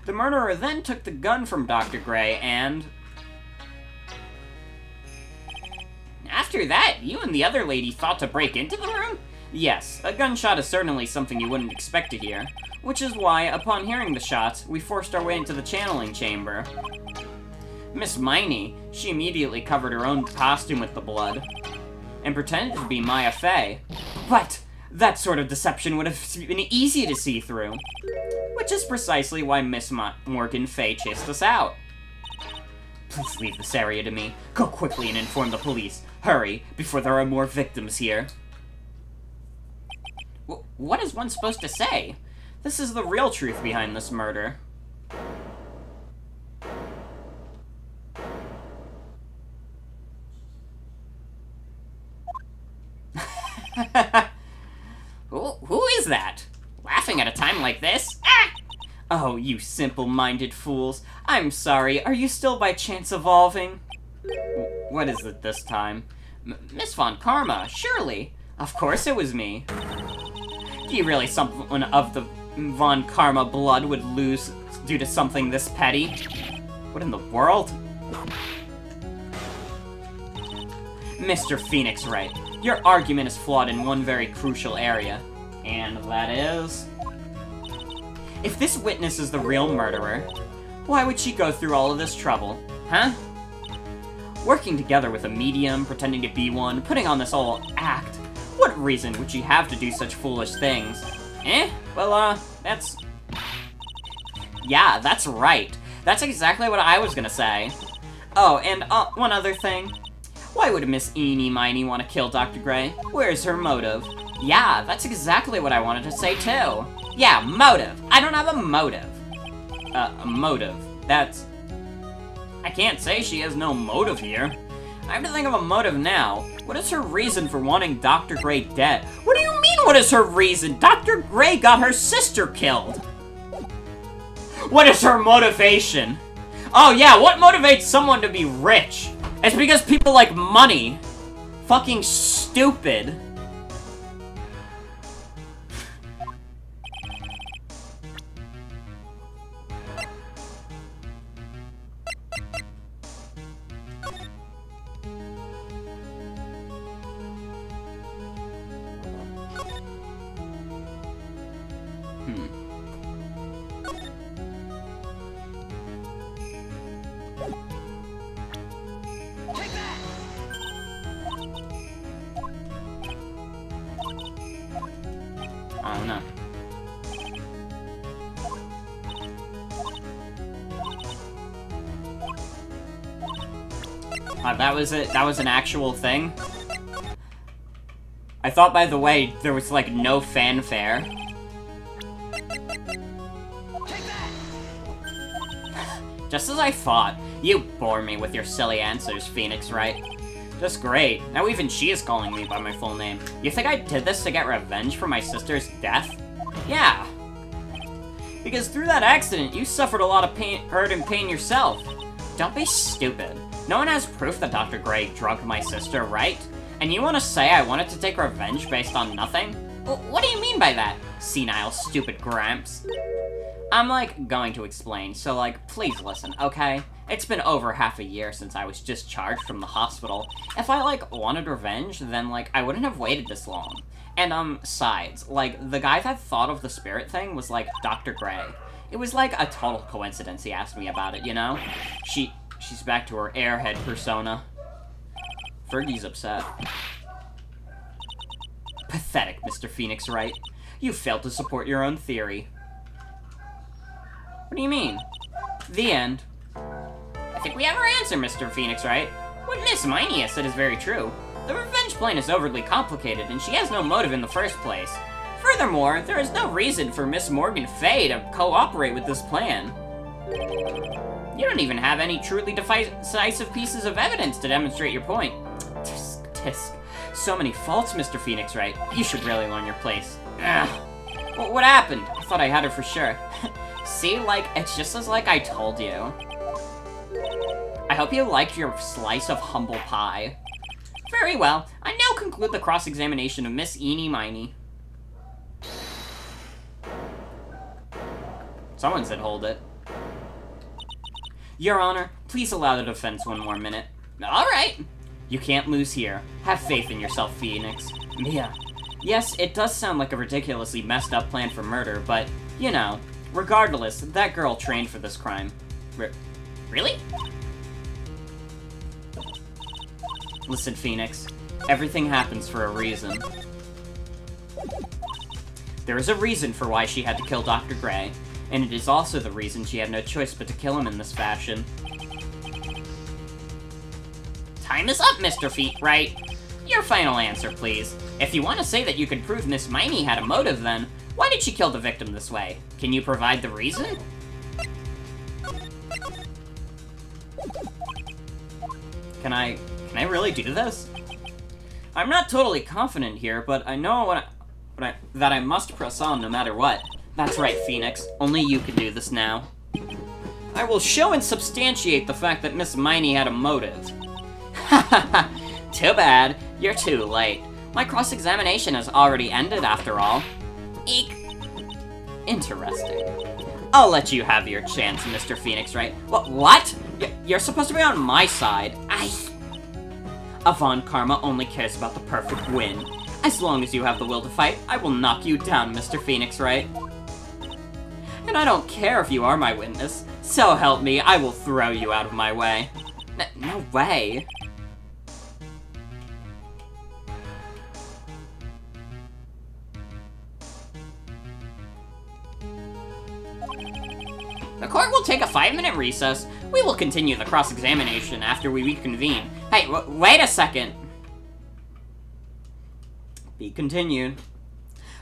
The murderer then took the gun from Dr. Gray and... After that, you and the other lady thought to break into the room? Yes, a gunshot is certainly something you wouldn't expect to hear. Which is why, upon hearing the shots, we forced our way into the channeling chamber. Miss Miney, she immediately covered her own costume with the blood, and pretended to be Maya Fey. But that sort of deception would have been easy to see through. Which is precisely why Miss Morgan Fey chased us out. Please leave this area to me. Go quickly and inform the police. Hurry, before there are more victims here. What is one supposed to say? This is the real truth behind this murder. time like this. Ah! Oh, you simple-minded fools. I'm sorry, are you still by chance evolving? What is it this time? Miss Von Karma, surely. Of course it was me. Do you really someone of the Von Karma blood would lose due to something this petty? What in the world? Mr. Phoenix Wright, your argument is flawed in one very crucial area. And that is... if this witness is the real murderer, why would she go through all of this trouble, huh? Working together with a medium, pretending to be one, putting on this whole act, what reason would she have to do such foolish things? Well, that's... yeah, that's right. That's exactly what I was gonna say. Oh, and, one other thing. Why would Miss Eenie Miney want to kill Dr. Gray? Where's her motive? Yeah, that's exactly what I wanted to say, too. Yeah, motive. I don't have a motive. A motive. That's... I can't say she has no motive here. I have to think of a motive now. What is her reason for wanting Dr. Gray dead? What do you mean, what is her reason? Dr. Gray got her sister killed. What is her motivation? Oh yeah, what motivates someone to be rich? It's because people like money. Fucking stupid. I don't know. That was it. That was an actual thing. I thought, by the way, there was, like, no fanfare. Just as I thought. You bore me with your silly answers, Phoenix Wright. Just great. Now even she is calling me by my full name. You think I did this to get revenge for my sister's death? Yeah. Because through that accident, you suffered a lot of pain, hurt and pain yourself. Don't be stupid. No one has proof that Dr. Gray drugged my sister, right? And you want to say I wanted to take revenge based on nothing? What do you mean by that? Senile, stupid Gramps. I'm, like, going to explain, so, like, please listen, okay? It's been over half a year since I was discharged from the hospital. If I, like, wanted revenge, then, like, I wouldn't have waited this long. And, besides, like, the guy that thought of the spirit thing was, like, Dr. Gray. It was, like, a total coincidence he asked me about it, you know? She's back to her airhead persona. Fergie's upset. Pathetic, Mr. Phoenix Wright. You failed to support your own theory. What do you mean? The end. I think we have our answer, Mr. Phoenix Wright. What Miss Miney has said is very true. The revenge plan is overly complicated, and she has no motive in the first place. Furthermore, there is no reason for Miss Morgan Fay to cooperate with this plan. You don't even have any truly decisive pieces of evidence to demonstrate your point. Tisk, tisk. So many faults, Mr. Phoenix Wright. You should really learn your place. Ugh. What happened? I thought I had her for sure. See, like, it's just as like I told you. I hope you liked your slice of humble pie. Very well. I now conclude the cross-examination of Miss Eenie Miney. Someone said hold it. Your Honor, please allow the defense one more minute. Alright. You can't lose here. Have faith in yourself, Phoenix. Mia. Yes, it does sound like a ridiculously messed up plan for murder, but, you know, regardless, that girl trained for this crime. Really? Listen, Phoenix. Everything happens for a reason. There is a reason for why she had to kill Dr. Gray, and it is also the reason she had no choice but to kill him in this fashion. Time is up, Mr. Wright. Your final answer, please. If you want to say that you can prove Miss Miney had a motive, then why did she kill the victim this way? Can you provide the reason? Can I really do this? I'm not totally confident here, but I know that I must press on no matter what. That's right, Phoenix. Only you can do this now. I will show and substantiate the fact that Miss Miney had a motive. Hahaha. Too bad. You're too late. My cross-examination has already ended, after all. Eek. Interesting. I'll let you have your chance, Mr. Phoenix, Wright? What? You're supposed to be on my side. Avant Karma only cares about the perfect win. As long as you have the will to fight, I will knock you down, Mr. Phoenix, Wright? And I don't care if you are my witness. So help me, I will throw you out of my way. No way. The court will take a 5-minute recess. We will continue the cross-examination after we reconvene. Hey, wait a second. Be continued.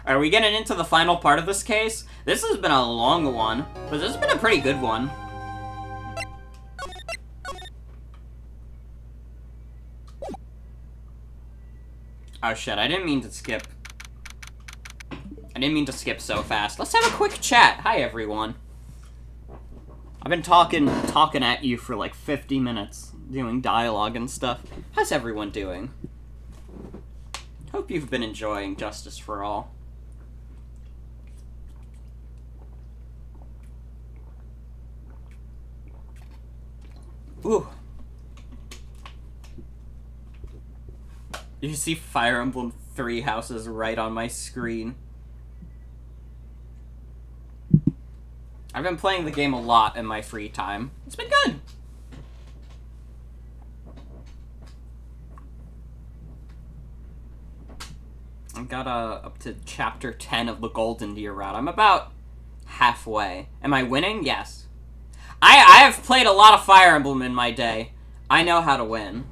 Are we getting into the final part of this case? This has been a long one, but this has been a pretty good one. Oh shit, I didn't mean to skip. I didn't mean to skip so fast. Let's have a quick chat. Hi, everyone. I've been talking at you for like 50 minutes, doing dialogue and stuff. How's everyone doing? Hope you've been enjoying Justice for All. Ooh. You see Fire Emblem 3 houses right on my screen. I've been playing the game a lot in my free time. It's been good. I got up to chapter 10 of the Golden Deer route. I'm about halfway. Am I winning? Yes. I have played a lot of Fire Emblem in my day. I know how to win.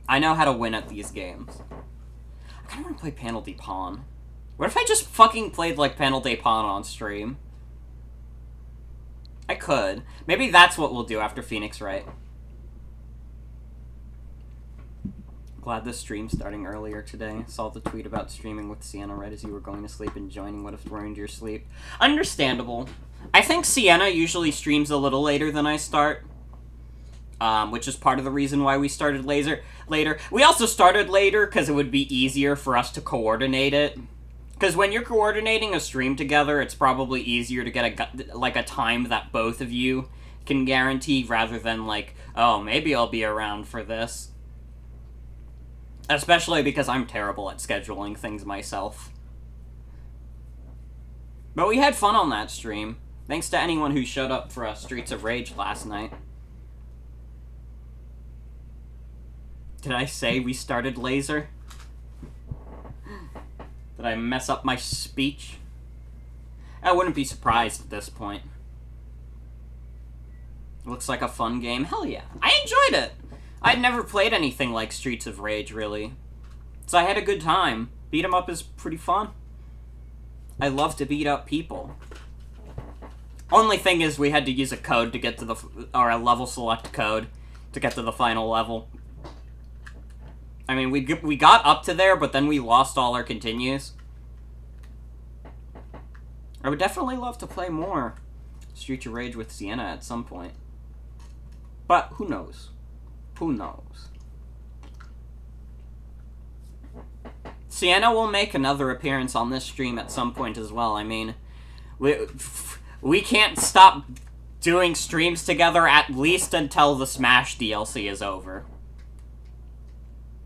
I know how to win at these games. I kind of want to play Panel de Pawn. What if I just fucking played, like, Panel de Pawn on stream? I could. Maybe that's what we'll do after Phoenix Wright. Glad this stream's starting earlier today. Saw the tweet about streaming with Sienna right as you were going to sleep and joining would have ruined your sleep. Understandable. I think Sienna usually streams a little later than I start. Which is part of the reason why we started later. We also started later because it would be easier for us to coordinate it. Because when you're coordinating a stream together, it's probably easier to get a time that both of you can guarantee, rather than like, oh, maybe I'll be around for this. Especially because I'm terrible at scheduling things myself. But we had fun on that stream. Thanks to anyone who showed up for Streets of Rage last night. Did I say we started laser? Did I mess up my speech? I wouldn't be surprised at this point. Looks like a fun game. Hell yeah. I enjoyed it! I'd never played anything like Streets of Rage, really. So I had a good time. Beat 'em up is pretty fun. I love to beat up people. Only thing is we had to use a code to get to the... or a level select code to get to the final level. I mean, we got up to there, but then we lost all our continues. I would definitely love to play more Streets of Rage with Sienna at some point. But who knows? Who knows? Sienna will make another appearance on this stream at some point as well. I mean, we can't stop doing streams together at least until the Smash DLC is over.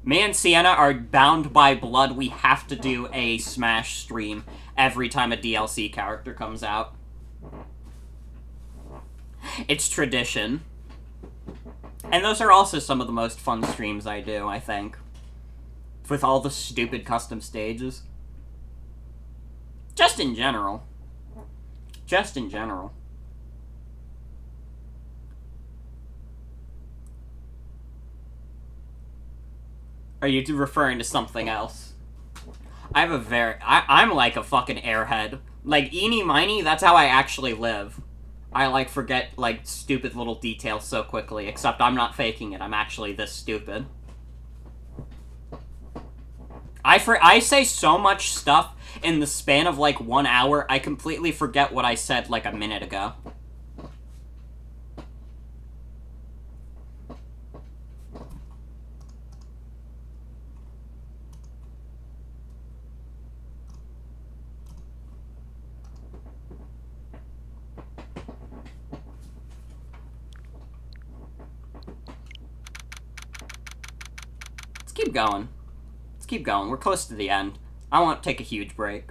Me and Sienna are bound by blood. We have to do a Smash stream every time a DLC character comes out. It's tradition. And those are also some of the most fun streams I do, I think. With all the stupid custom stages. Just in general. Just in general. Are you referring to something else? I have a I'm like a fucking airhead. Like, eeny miny, that's how I actually live. I, like, forget, like, stupid little details so quickly, except I'm not faking it. I'm actually this stupid. I say so much stuff. in the span of, like, 1 hour, I completely forget what I said, like, a minute ago. Let's keep going. Let's keep going. We're close to the end. I want to take a huge break.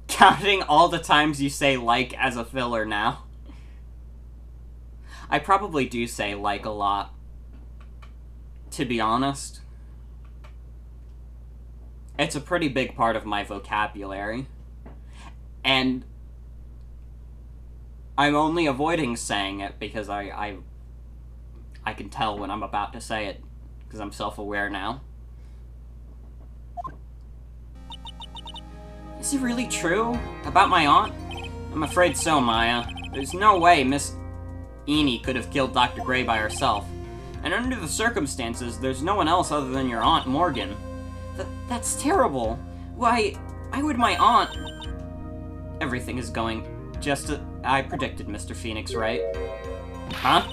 Counting all the times you say like as a filler now. I probably do say like a lot. To be honest. It's a pretty big part of my vocabulary. And I'm only avoiding saying it because I can tell when I'm about to say it. Because I'm self-aware now. Is it really true? About my aunt? I'm afraid so, Maya. There's no way Miss Eni could have killed Dr. Gray by herself. And under the circumstances, there's no one else other than your Aunt Morgan. That's terrible. Why would my aunt... Everything is going just as I predicted, Mr. Phoenix, right? Huh?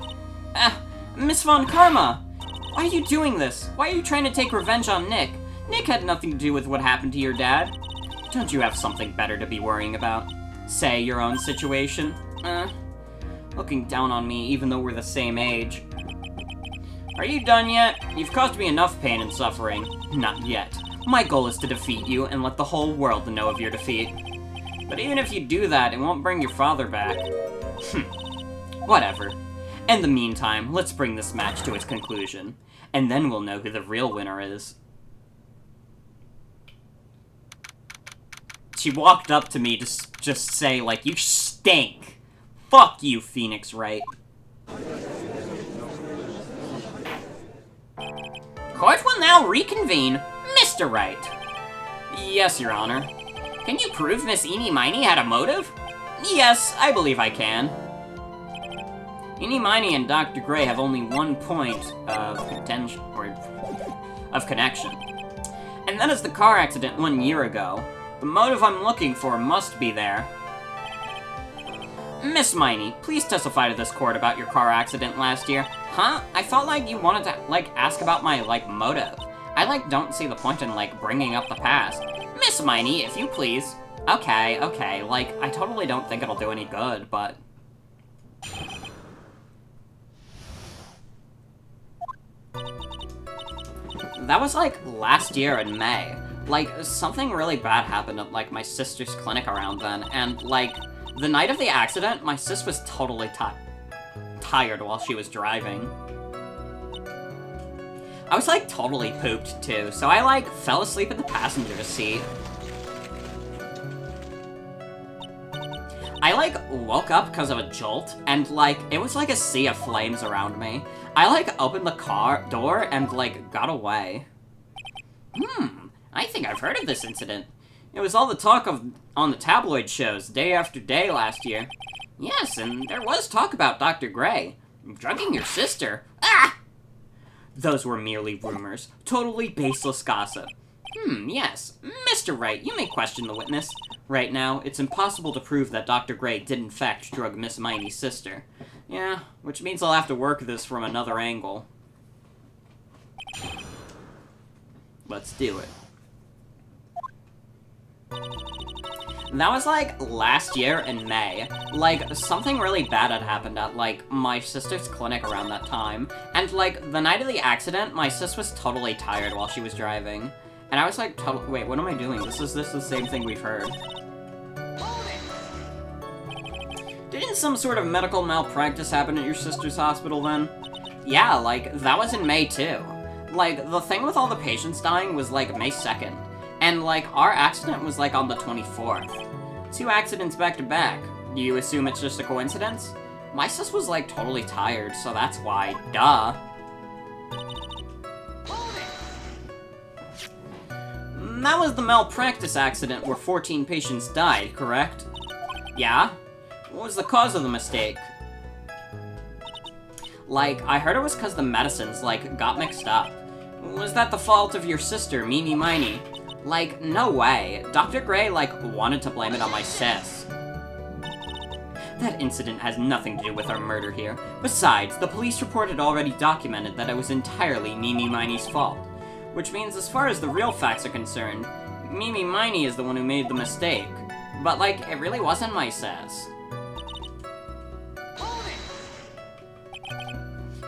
Miss Von Karma! Why are you doing this? Why are you trying to take revenge on Nick? Nick had nothing to do with what happened to your dad. Don't you have something better to be worrying about? Say your own situation? Looking down on me even though we're the same age. Are you done yet? You've caused me enough pain and suffering. Not yet. My goal is to defeat you and let the whole world know of your defeat. But even if you do that, it won't bring your father back. Whatever. In the meantime, let's bring this match to its conclusion. And then we'll know who the real winner is. She walked up to me to just say, like, you stink. Fuck you, Phoenix Wright. Court will now reconvene. Mr. Wright. Yes, Your Honor. Can you prove Miss Eenie Miney had a motive? Yes, I believe I can. Eenie Miney and Dr. Gray have only 1 point of contention, or of connection. And that is the car accident 1 year ago. The motive I'm looking for must be there. Miss Miney, please testify to this court about your car accident last year. Huh? I felt like you wanted to, like, ask about my, like, motive. I, like, don't see the point in, like, bringing up the past. Miss Miney, if you please. Okay, like, I totally don't think it'll do any good, but... That was, like, last year in May. Like, something really bad happened at, like, my sister's clinic around then, and, like, the night of the accident, my sis was totally tired while she was driving. I was, like, totally pooped, too, so I, like, fell asleep in the passenger seat. I, like, woke up because of a jolt, and, like, it was like a sea of flames around me. I, like, opened the car door and, like, got away. I think I've heard of this incident. It was all the talk of on the tabloid shows day after day last year. Yes, and there was talk about Dr. Gray. Drugging your sister. Ah! Those were merely rumors. Totally baseless gossip. Yes. Mr. Wright, you may question the witness. Right now, it's impossible to prove that Dr. Gray did in fact drug Miss Miney's sister. Yeah, which means I'll have to work this from another angle. Let's do it. That was, like, last year in May. Like, something really bad had happened at, like, my sister's clinic around that time. And, like, the night of the accident, my sis was totally tired while she was driving. And I was like, wait, what am I doing? This is the same thing we've heard. Didn't some sort of medical malpractice happen at your sister's hospital then? Yeah, like, that was in May too. Like, the thing with all the patients dying was, like, May 2nd. And, like, our accident was, like, on the 24th. 2 accidents back to back. Do you assume it's just a coincidence? My sis was, like, totally tired, so that's why. Duh. That was the malpractice accident where 14 patients died, correct? Yeah? What was the cause of the mistake? Like, I heard it was because the medicines, like, got mixed up. Was that the fault of your sister, Meenie Miney? Like, no way. Dr. Gray, like, wanted to blame it on my sis. That incident has nothing to do with our murder here. Besides, the police report had already documented that it was entirely Mimi Miney's fault. Which means, as far as the real facts are concerned, Mimi Miney is the one who made the mistake. But, like, it really wasn't my sis.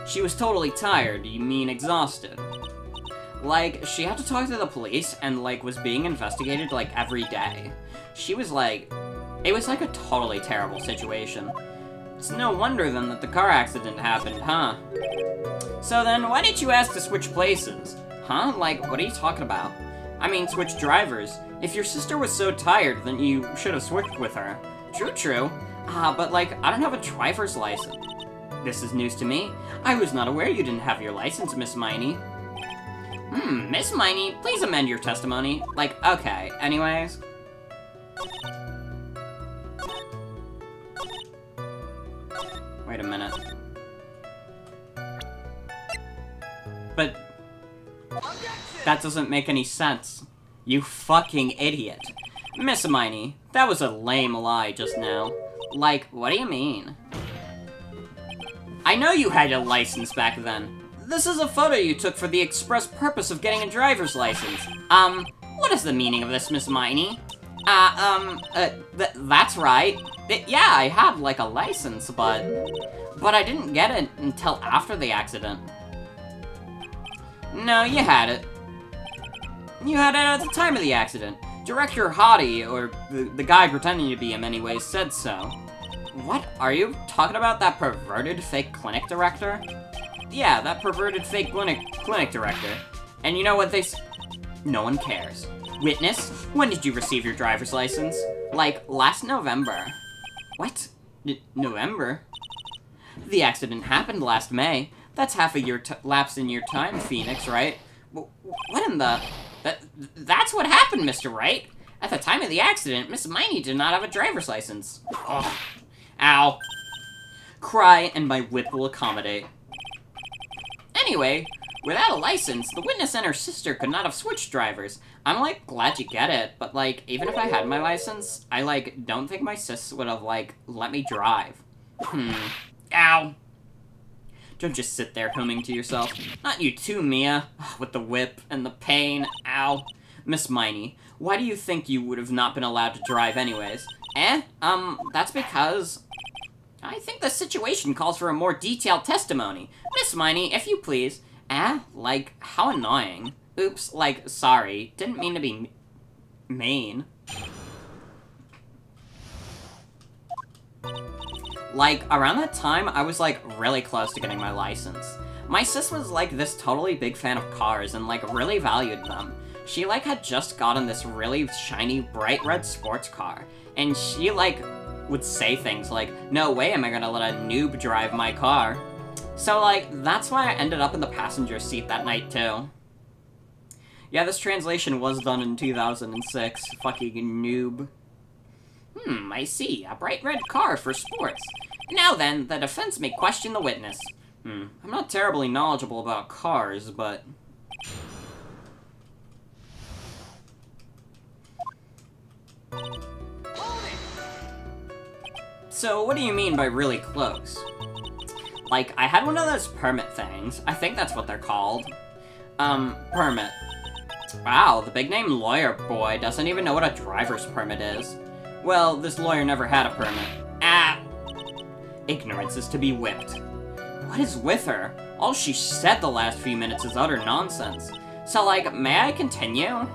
She was totally tired, you mean exhausted. Like, she had to talk to the police and, like, was being investigated, like, every day. She was, like... It was, like, a totally terrible situation. It's no wonder, then, that the car accident happened, huh? So then, why didn't you ask to switch places? Huh? Like, what are you talking about? I mean, switch drivers. If your sister was so tired, then you should have switched with her. True. But, like, I don't have a driver's license. This is news to me. I was not aware you didn't have your license, Miss Miney. Miss Miney, please amend your testimony. Like, okay, anyways. Wait a minute. But... that doesn't make any sense. You fucking idiot. Miss Miney, that was a lame lie just now. Like, what do you mean? I know you had a license back then. This is a photo you took for the express purpose of getting a driver's license. What is the meaning of this, Miss Miney? That's right. Yeah, I had, like, a license, but I didn't get it until after the accident. No, you had it. You had it at the time of the accident. Director Hottie, or the guy pretending to be him anyways, said so. What? Are you talking about that perverted fake clinic director? Yeah, that perverted fake clinic director. And you know what no one cares. Witness, when did you receive your driver's license? Like, last November. What? November? The accident happened last May. That's half a year lapse in your time, Phoenix, right? What in the... That's what happened, Mr. Wright. At the time of the accident, Miss Miney did not have a driver's license. Ugh. Ow. Cry, and my whip will accommodate. Anyway, without a license, the witness and her sister could not have switched drivers. I'm, like, glad you get it, but, like, even if I had my license, I, like, don't think my sis would have, like, let me drive. Ow. Don't just sit there humming to yourself. Not you too, Mia. With the whip and the pain. Ow. Miss Miney, why do you think you would have not been allowed to drive anyways? That's because... I think the situation calls for a more detailed testimony. Miss Miney, if you please. Like, how annoying. Oops, like, sorry. Didn't mean to be mean. Like, around that time, I was, like, really close to getting my license. My sis was, like, this totally big fan of cars and, like, really valued them. She, like, had just gotten this really shiny, bright red sports car. And she, like, would say things like, no way am I gonna let a noob drive my car. So, like, that's why I ended up in the passenger seat that night, too. Yeah, this translation was done in 2006. Fucking noob. I see. A bright red car for sports. Now then, the defense may question the witness. I'm not terribly knowledgeable about cars, but... So, what do you mean by really close? Like, I had one of those permit things. I think that's what they're called. Permit. Wow, the big-name lawyer boy doesn't even know what a driver's permit is. Well, this lawyer never had a permit. Ignorance is to be whipped. What is with her? All she said the last few minutes is utter nonsense. So, like, may I continue?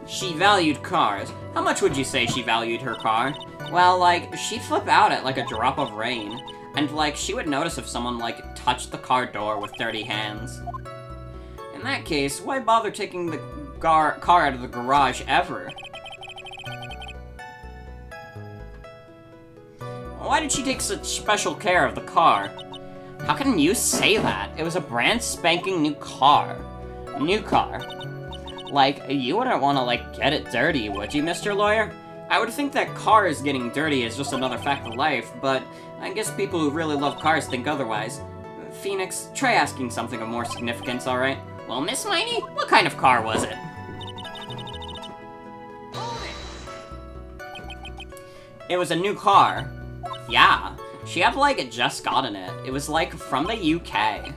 She valued cars. How much would you say she valued her car? Well, like, she'd flip out at, like, a drop of rain. And, like, she would notice if someone, like, touched the car door with dirty hands. In that case, why bother taking the car out of the garage ever? Why did she take such special care of the car? How can you say that? It was a brand spanking new car. New car. Like, you wouldn't want to, like, get it dirty, would you, Mr. Lawyer? I would think that cars getting dirty is just another fact of life, but I guess people who really love cars think otherwise. Phoenix, try asking something of more significance, alright? Well, Miss Miney, what kind of car was it? It was a new car. Yeah, she had, like, just gotten it. It was, like, from the UK.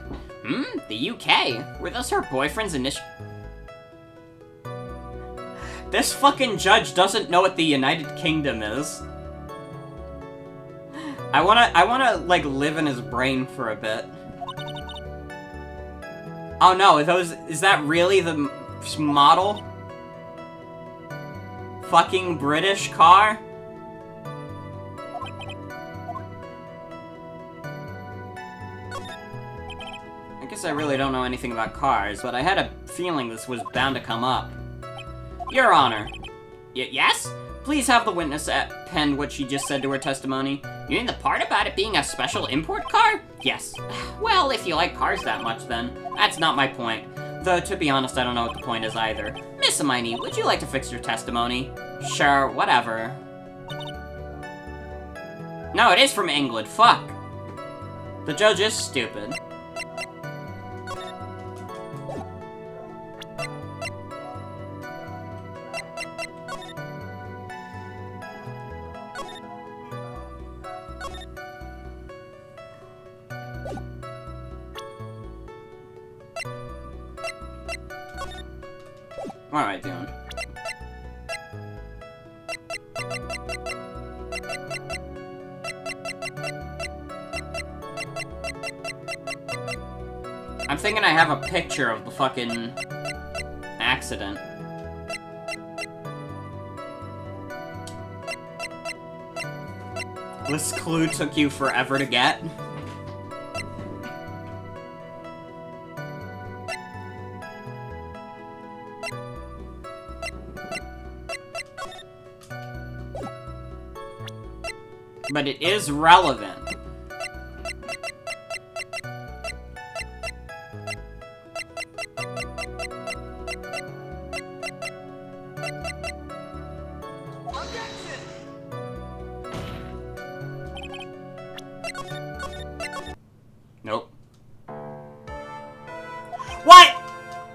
The UK? Were those her boyfriend's initial... This fucking judge doesn't know what the United Kingdom is. I wanna, like, live in his brain for a bit. Oh no, is that really the model? Fucking British car? I guess I really don't know anything about cars, but I had a feeling this was bound to come up. Your Honor. Yes? Please have the witness append what she just said to her testimony. You mean the part about it being a special import car? Yes. Well, if you like cars that much, then. That's not my point. Though, to be honest, I don't know what the point is either. Miss Hermione, would you like to fix your testimony? Sure, whatever. No, it is from England. Fuck. The judge is stupid. What am I doing? I'm thinking I have a picture of the fucking accident. This clue took you forever to get? But it is relevant. Nope. What?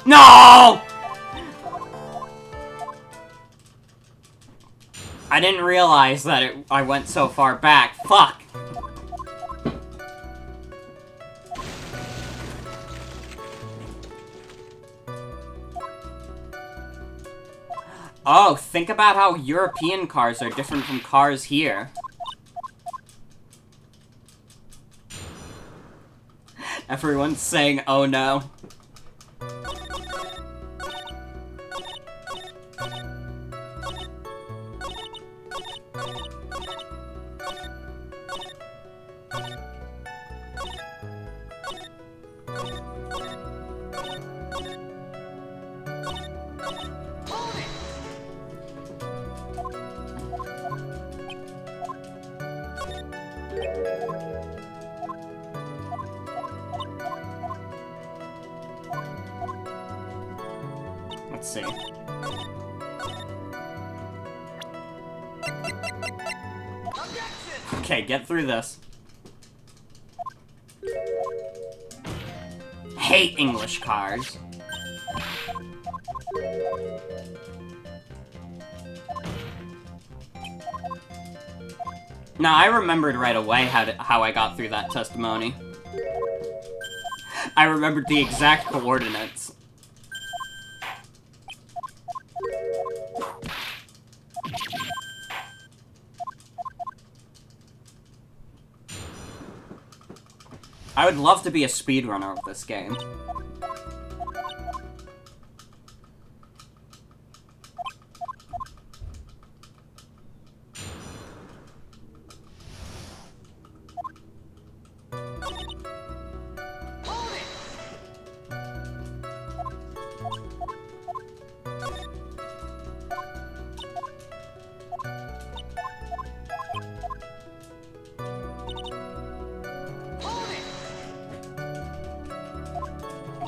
No! I didn't realize that I went so far back. Fuck! Oh, think about how European cars are different from cars here. Everyone's saying, oh no. Let's see. Okay, get through this. Hate English cars. No, I remembered right away how I got through that testimony. I remembered the exact coordinates. I would love to be a speedrunner of this game.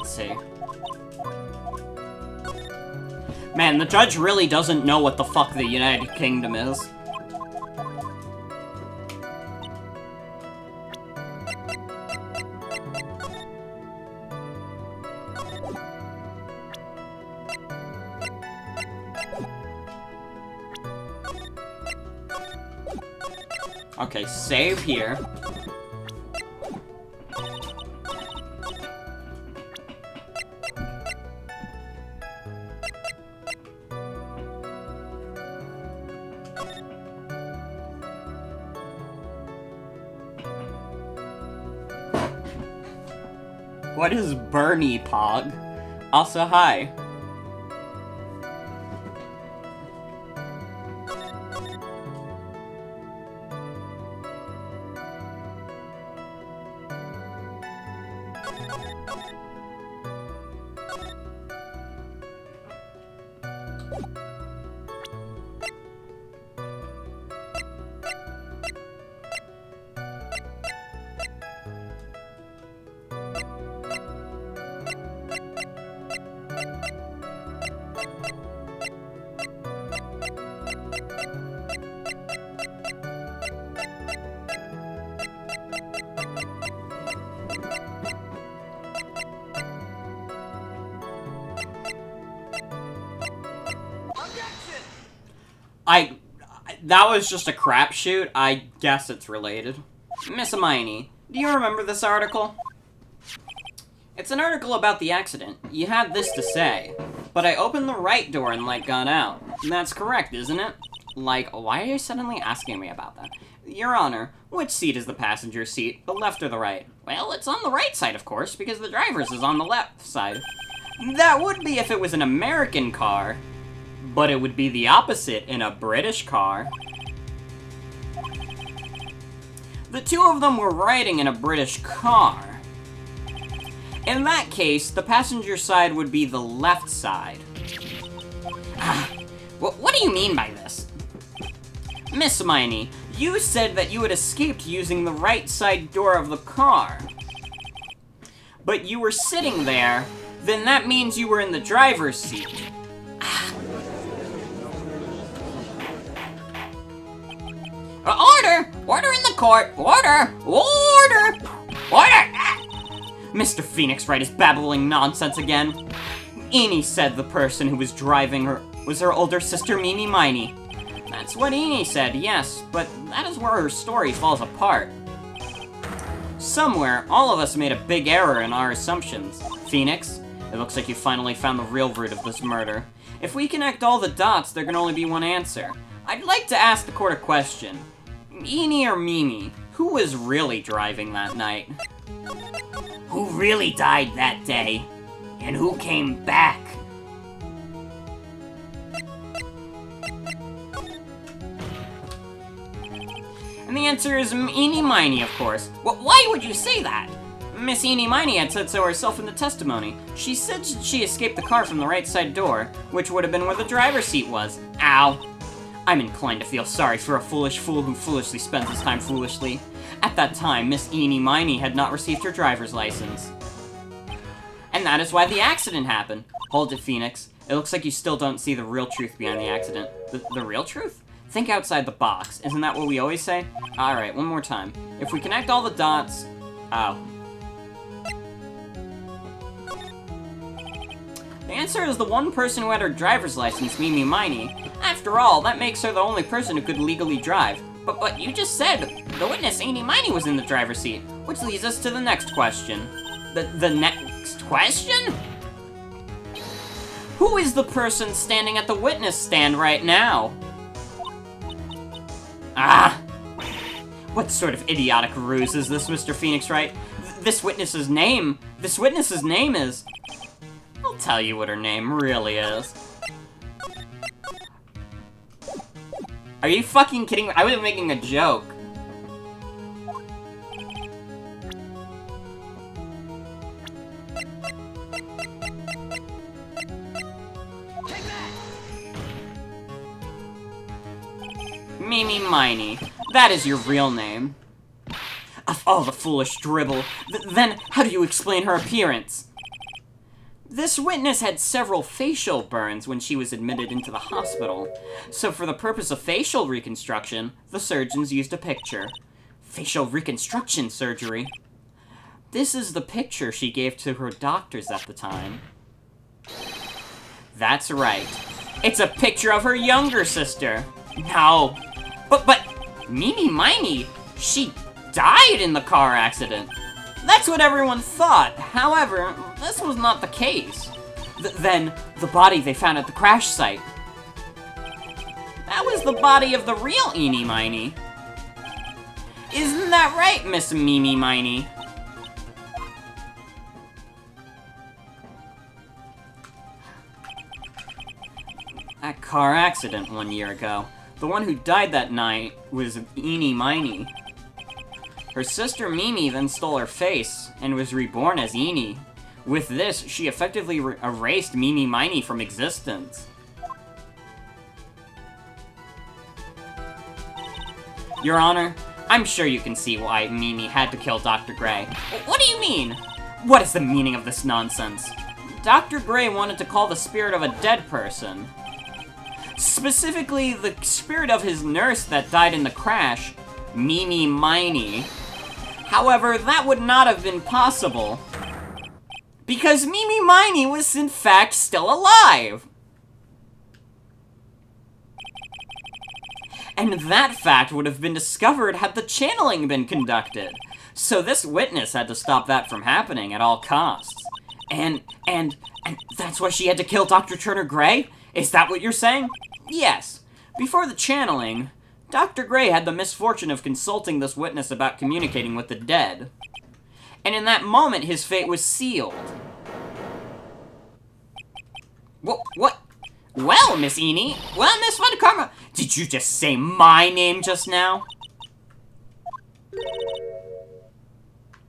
See. Man, the judge really doesn't know what the fuck the United Kingdom is. Okay, save here. What is Bernie Pog? Also, hi. That was just a crapshoot. I guess it's related. Miss Hermione, do you remember this article? It's an article about the accident. You had this to say. But I opened the right door and light got out. That's correct, isn't it? Like, why are you suddenly asking me about that? Your Honor, which seat is the passenger seat, the left or the right? Well, it's on the right side, of course, because the driver's is on the left side. That would be if it was an American car. But it would be the opposite in a British car. The two of them were riding in a British car. In that case, the passenger side would be the left side. What do you mean by this? Miss Hermione, you said that you had escaped using the right side door of the car. But you were sitting there, then that means you were in the driver's seat. Order! Order in the court! Order! Order! Order! Mr. Phoenix Wright is babbling nonsense again. Eenie said the person who was driving her was her older sister, Meenie Miney. That's what Eenie said, yes, but that is where her story falls apart. Somewhere, all of us made a big error in our assumptions. Phoenix, it looks like you finally found the real root of this murder. If we connect all the dots, there can only be one answer. I'd like to ask the court a question. Eenie or Mimi, who was really driving that night? Who really died that day? And who came back? And the answer is Eenie Miney, of course. Why would you say that? Miss Eenie Miney had said so herself in the testimony. She said she escaped the car from the right side door, which would have been where the driver's seat was. Ow. I'm inclined to feel sorry for a foolish fool who foolishly spends his time foolishly. At that time, Miss Eenie Miney had not received her driver's license. And that is why the accident happened. Hold it, Phoenix. It looks like you still don't see the real truth behind the accident. The real truth? Think outside the box. Isn't that what we always say? Alright, one more time. If we connect all the dots... Oh. The answer is the one person who had her driver's license, Mimi Miney. After all, that makes her the only person who could legally drive. But you just said the witness, Eenie Miney, was in the driver's seat, which leads us to the next question. The next question? Who is the person standing at the witness stand right now? Ah! What sort of idiotic ruse is this, Mr. Phoenix Wright? This witness's name is... I'll tell you what her name really is. Are you fucking kidding me? I was making a joke. Mimi Miney. That is your real name. Of all the foolish dribble, then how do you explain her appearance? This witness had several facial burns when she was admitted into the hospital. So for the purpose of facial reconstruction, the surgeons used a picture. Facial reconstruction surgery. This is the picture she gave to her doctors at the time. That's right. It's a picture of her younger sister. No. But Mimi Miney, she died in the car accident. That's what everyone thought. However, this was not the case. Then, the body they found at the crash site. That was the body of the real Eenie Miney. Isn't that right, Miss Mimi Miney? That car accident 1 year ago. The one who died that night was Eenie Miney. Her sister Mimi then stole her face and was reborn as Eenie. With this, she effectively erased Mimi Miney from existence. Your Honor, I'm sure you can see why Mimi had to kill Dr. Gray. What do you mean? What is the meaning of this nonsense? Dr. Gray wanted to call the spirit of a dead person. Specifically, the spirit of his nurse that died in the crash, Mimi Miney. However, that would not have been possible, because Mimi Miney was in fact still alive. And that fact would have been discovered had the channeling been conducted. So this witness had to stop that from happening at all costs. And that's why she had to kill Dr. Turner Gray? Is that what you're saying? Yes. Before the channeling, Dr. Gray had the misfortune of consulting this witness about communicating with the dead. And in that moment, his fate was sealed. What? Well, Miss Eenie. Well, Miss Von Karma. Did you just say my name just now?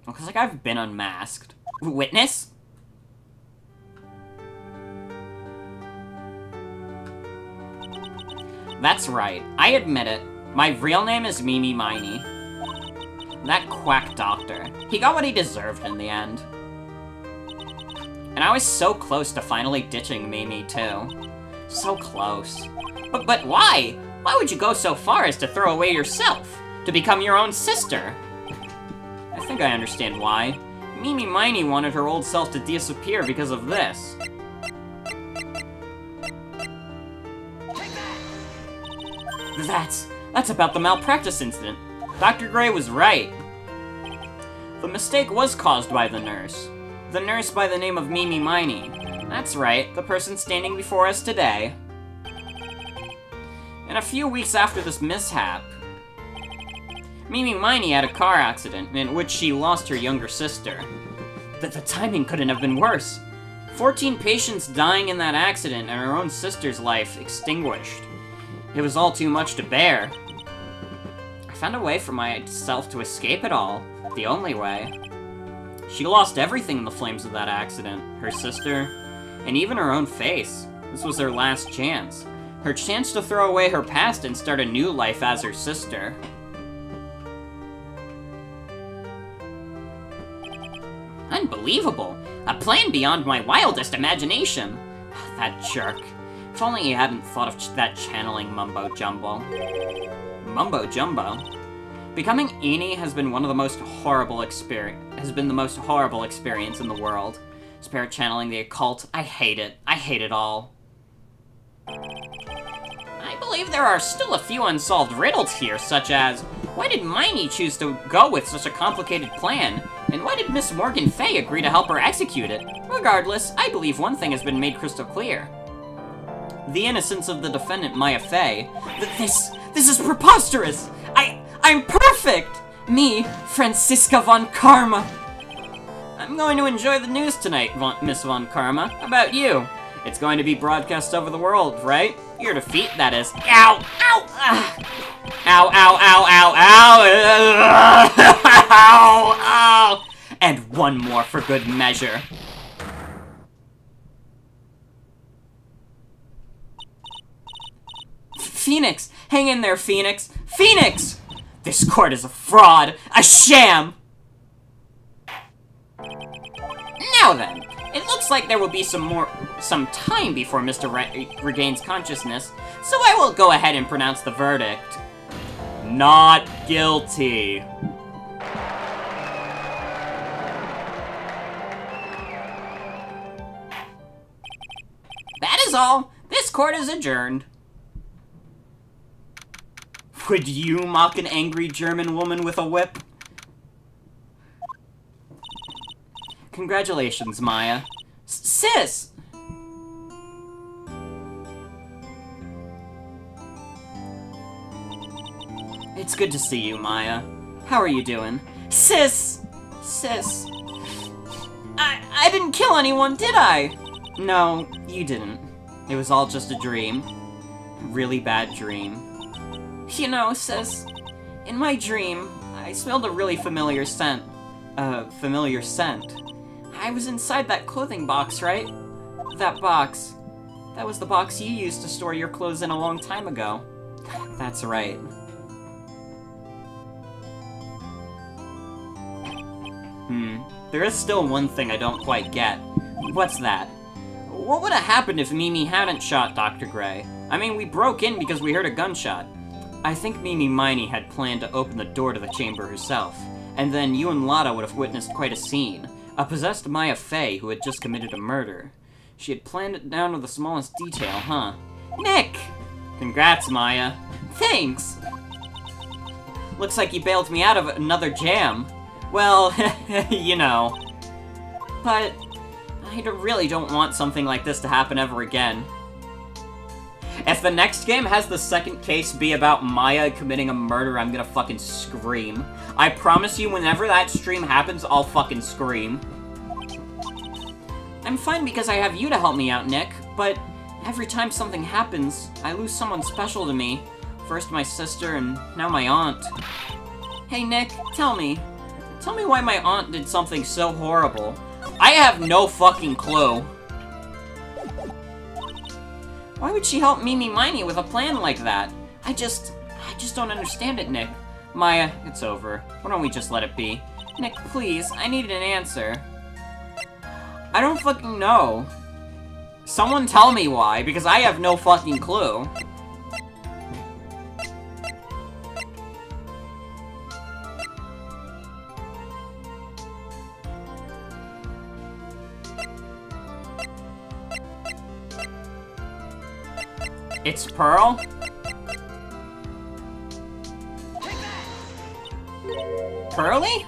Looks like I've been unmasked. Witness? That's right. I admit it. My real name is Mimi Miney. That quack doctor. He got what he deserved in the end. And I was so close to finally ditching Mimi, too. So close. But why? Why would you go so far as to throw away yourself? To become your own sister? I think I understand why. Mimi Miney wanted her old self to disappear because of this. That's about the malpractice incident. Dr. Gray was right. The mistake was caused by the nurse. The nurse by the name of Mimi Miney. That's right, the person standing before us today. And a few weeks after this mishap, Mimi Miney had a car accident in which she lost her younger sister. But the timing couldn't have been worse. 14 patients dying in that accident and her own sister's life extinguished. It was all too much to bear. I found a way for myself to escape it all. The only way. She lost everything in the flames of that accident. Her sister, and even her own face. This was her last chance. Her chance to throw away her past and start a new life as her sister. Unbelievable! A plan beyond my wildest imagination! That jerk. If only he hadn't thought of that channeling mumbo-jumbo. Mumbo-jumbo? Becoming Eenie has been one of the most horrible experience in the world. Spirit channeling the occult, I hate it. I hate it all. I believe there are still a few unsolved riddles here, such as, why did Miney choose to go with such a complicated plan? And why did Miss Morgan Fay agree to help her execute it? Regardless, I believe one thing has been made crystal clear. The innocence of the defendant, Maya Fay. This is preposterous! I'm perfect! Me, Franziska von Karma. I'm going to enjoy the news tonight, Miss Von Karma. How about you? It's going to be broadcast over the world, right? Your defeat, that is. Ow! Ow! Ow, ow, ow, ow, ow! Ow! Ow! And one more for good measure. Phoenix! Hang in there, Phoenix! Phoenix! This court is a fraud! A sham! Now then, it looks like there will be some time before Mr. Wright regains consciousness, so I will go ahead and pronounce the verdict. Not guilty. That is all. This court is adjourned. Would you mock an angry German woman with a whip? Congratulations, Maya. Sis! It's good to see you, Maya. How are you doing? Sis! Sis. I didn't kill anyone, did I? No, you didn't. It was all just a dream. A really bad dream. You know, sis, in my dream, I smelled a really familiar scent. Familiar scent. I was inside that clothing box, right? That box. That was the box you used to store your clothes in a long time ago. That's right. There is still one thing I don't quite get. What's that? What would have happened if Mimi hadn't shot Dr. Gray? I mean, we broke in because we heard a gunshot. I think Mimi Miney had planned to open the door to the chamber herself, and then you and Lotta would have witnessed quite a scene. A possessed Maya Fey who had just committed a murder. She had planned it down to the smallest detail, huh? Nick! Congrats, Maya. Thanks! Looks like you bailed me out of another jam. Well, you know. But I really don't want something like this to happen ever again. If the next game has the second case be about Maya committing a murder, I'm gonna fucking scream. I promise you, whenever that stream happens, I'll fucking scream. I'm fine because I have you to help me out, Nick, but every time something happens, I lose someone special to me. First my sister, and now my aunt. Hey, Nick, tell me. Tell me why my aunt did something so horrible. I have no fucking clue. Why would she help Mimi Miney with a plan like that? I just don't understand it, Nick. Maya, it's over. Why don't we just let it be? Nick, please, I need an answer. I don't fucking know. Someone tell me why, because I have no fucking clue. It's Pearl? Pearly?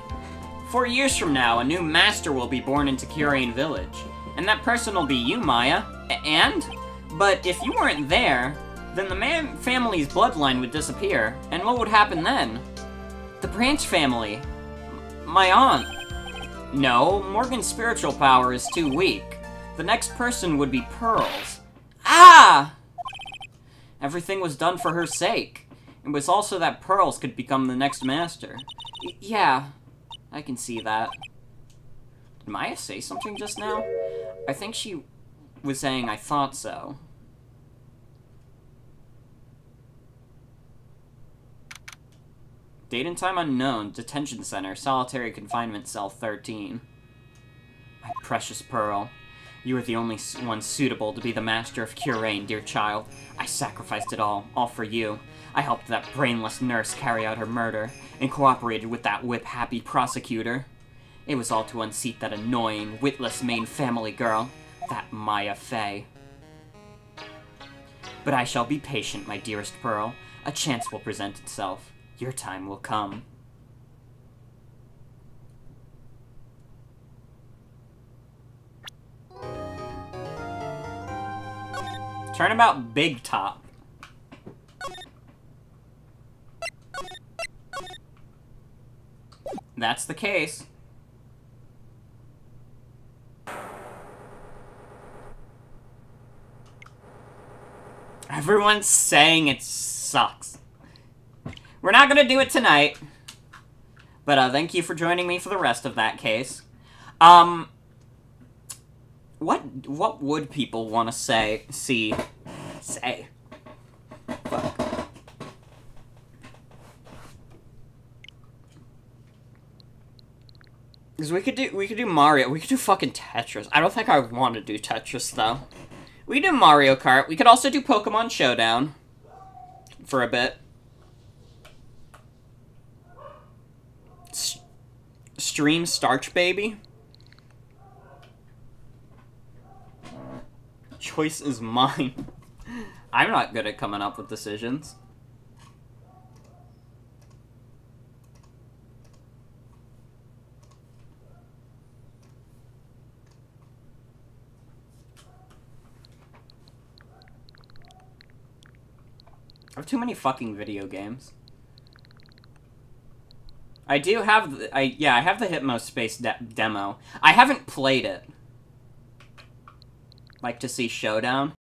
4 years from now, a new master will be born into Curain Village. And that person will be you, Maya. And? But if you weren't there, then the family's bloodline would disappear. And what would happen then? The Branch family. My aunt. No, Morgan's spiritual power is too weak. The next person would be Pearl's. Ah! Everything was done for her sake. It was also that Pearls could become the next master. Yeah, I can see that. Did Maya say something just now? I think she was saying I thought so. Date and time unknown. Detention center. Solitary confinement cell 13. My precious Pearl. You are the only one suitable to be the master of Curain, dear child. I sacrificed it all for you. I helped that brainless nurse carry out her murder, and cooperated with that whip-happy prosecutor. It was all to unseat that annoying, witless main family girl, that Maya Fey. But I shall be patient, my dearest Pearl. A chance will present itself. Your time will come. Turnabout Big Top. That's the case. Everyone's saying it sucks. We're not gonna do it tonight. But thank you for joining me for the rest of that case. What would people want to say? Fuck. Because we could do Mario. We could do fucking Tetris. I don't think I would want to do Tetris though. We could do Mario Kart. We could also do Pokemon Showdown for a bit. Stream Starch Baby. Choice is mine. I'm not good at coming up with decisions. I have too many fucking video games. I do have I have the Hypnospace demo. I haven't played it. Like to see Showdown.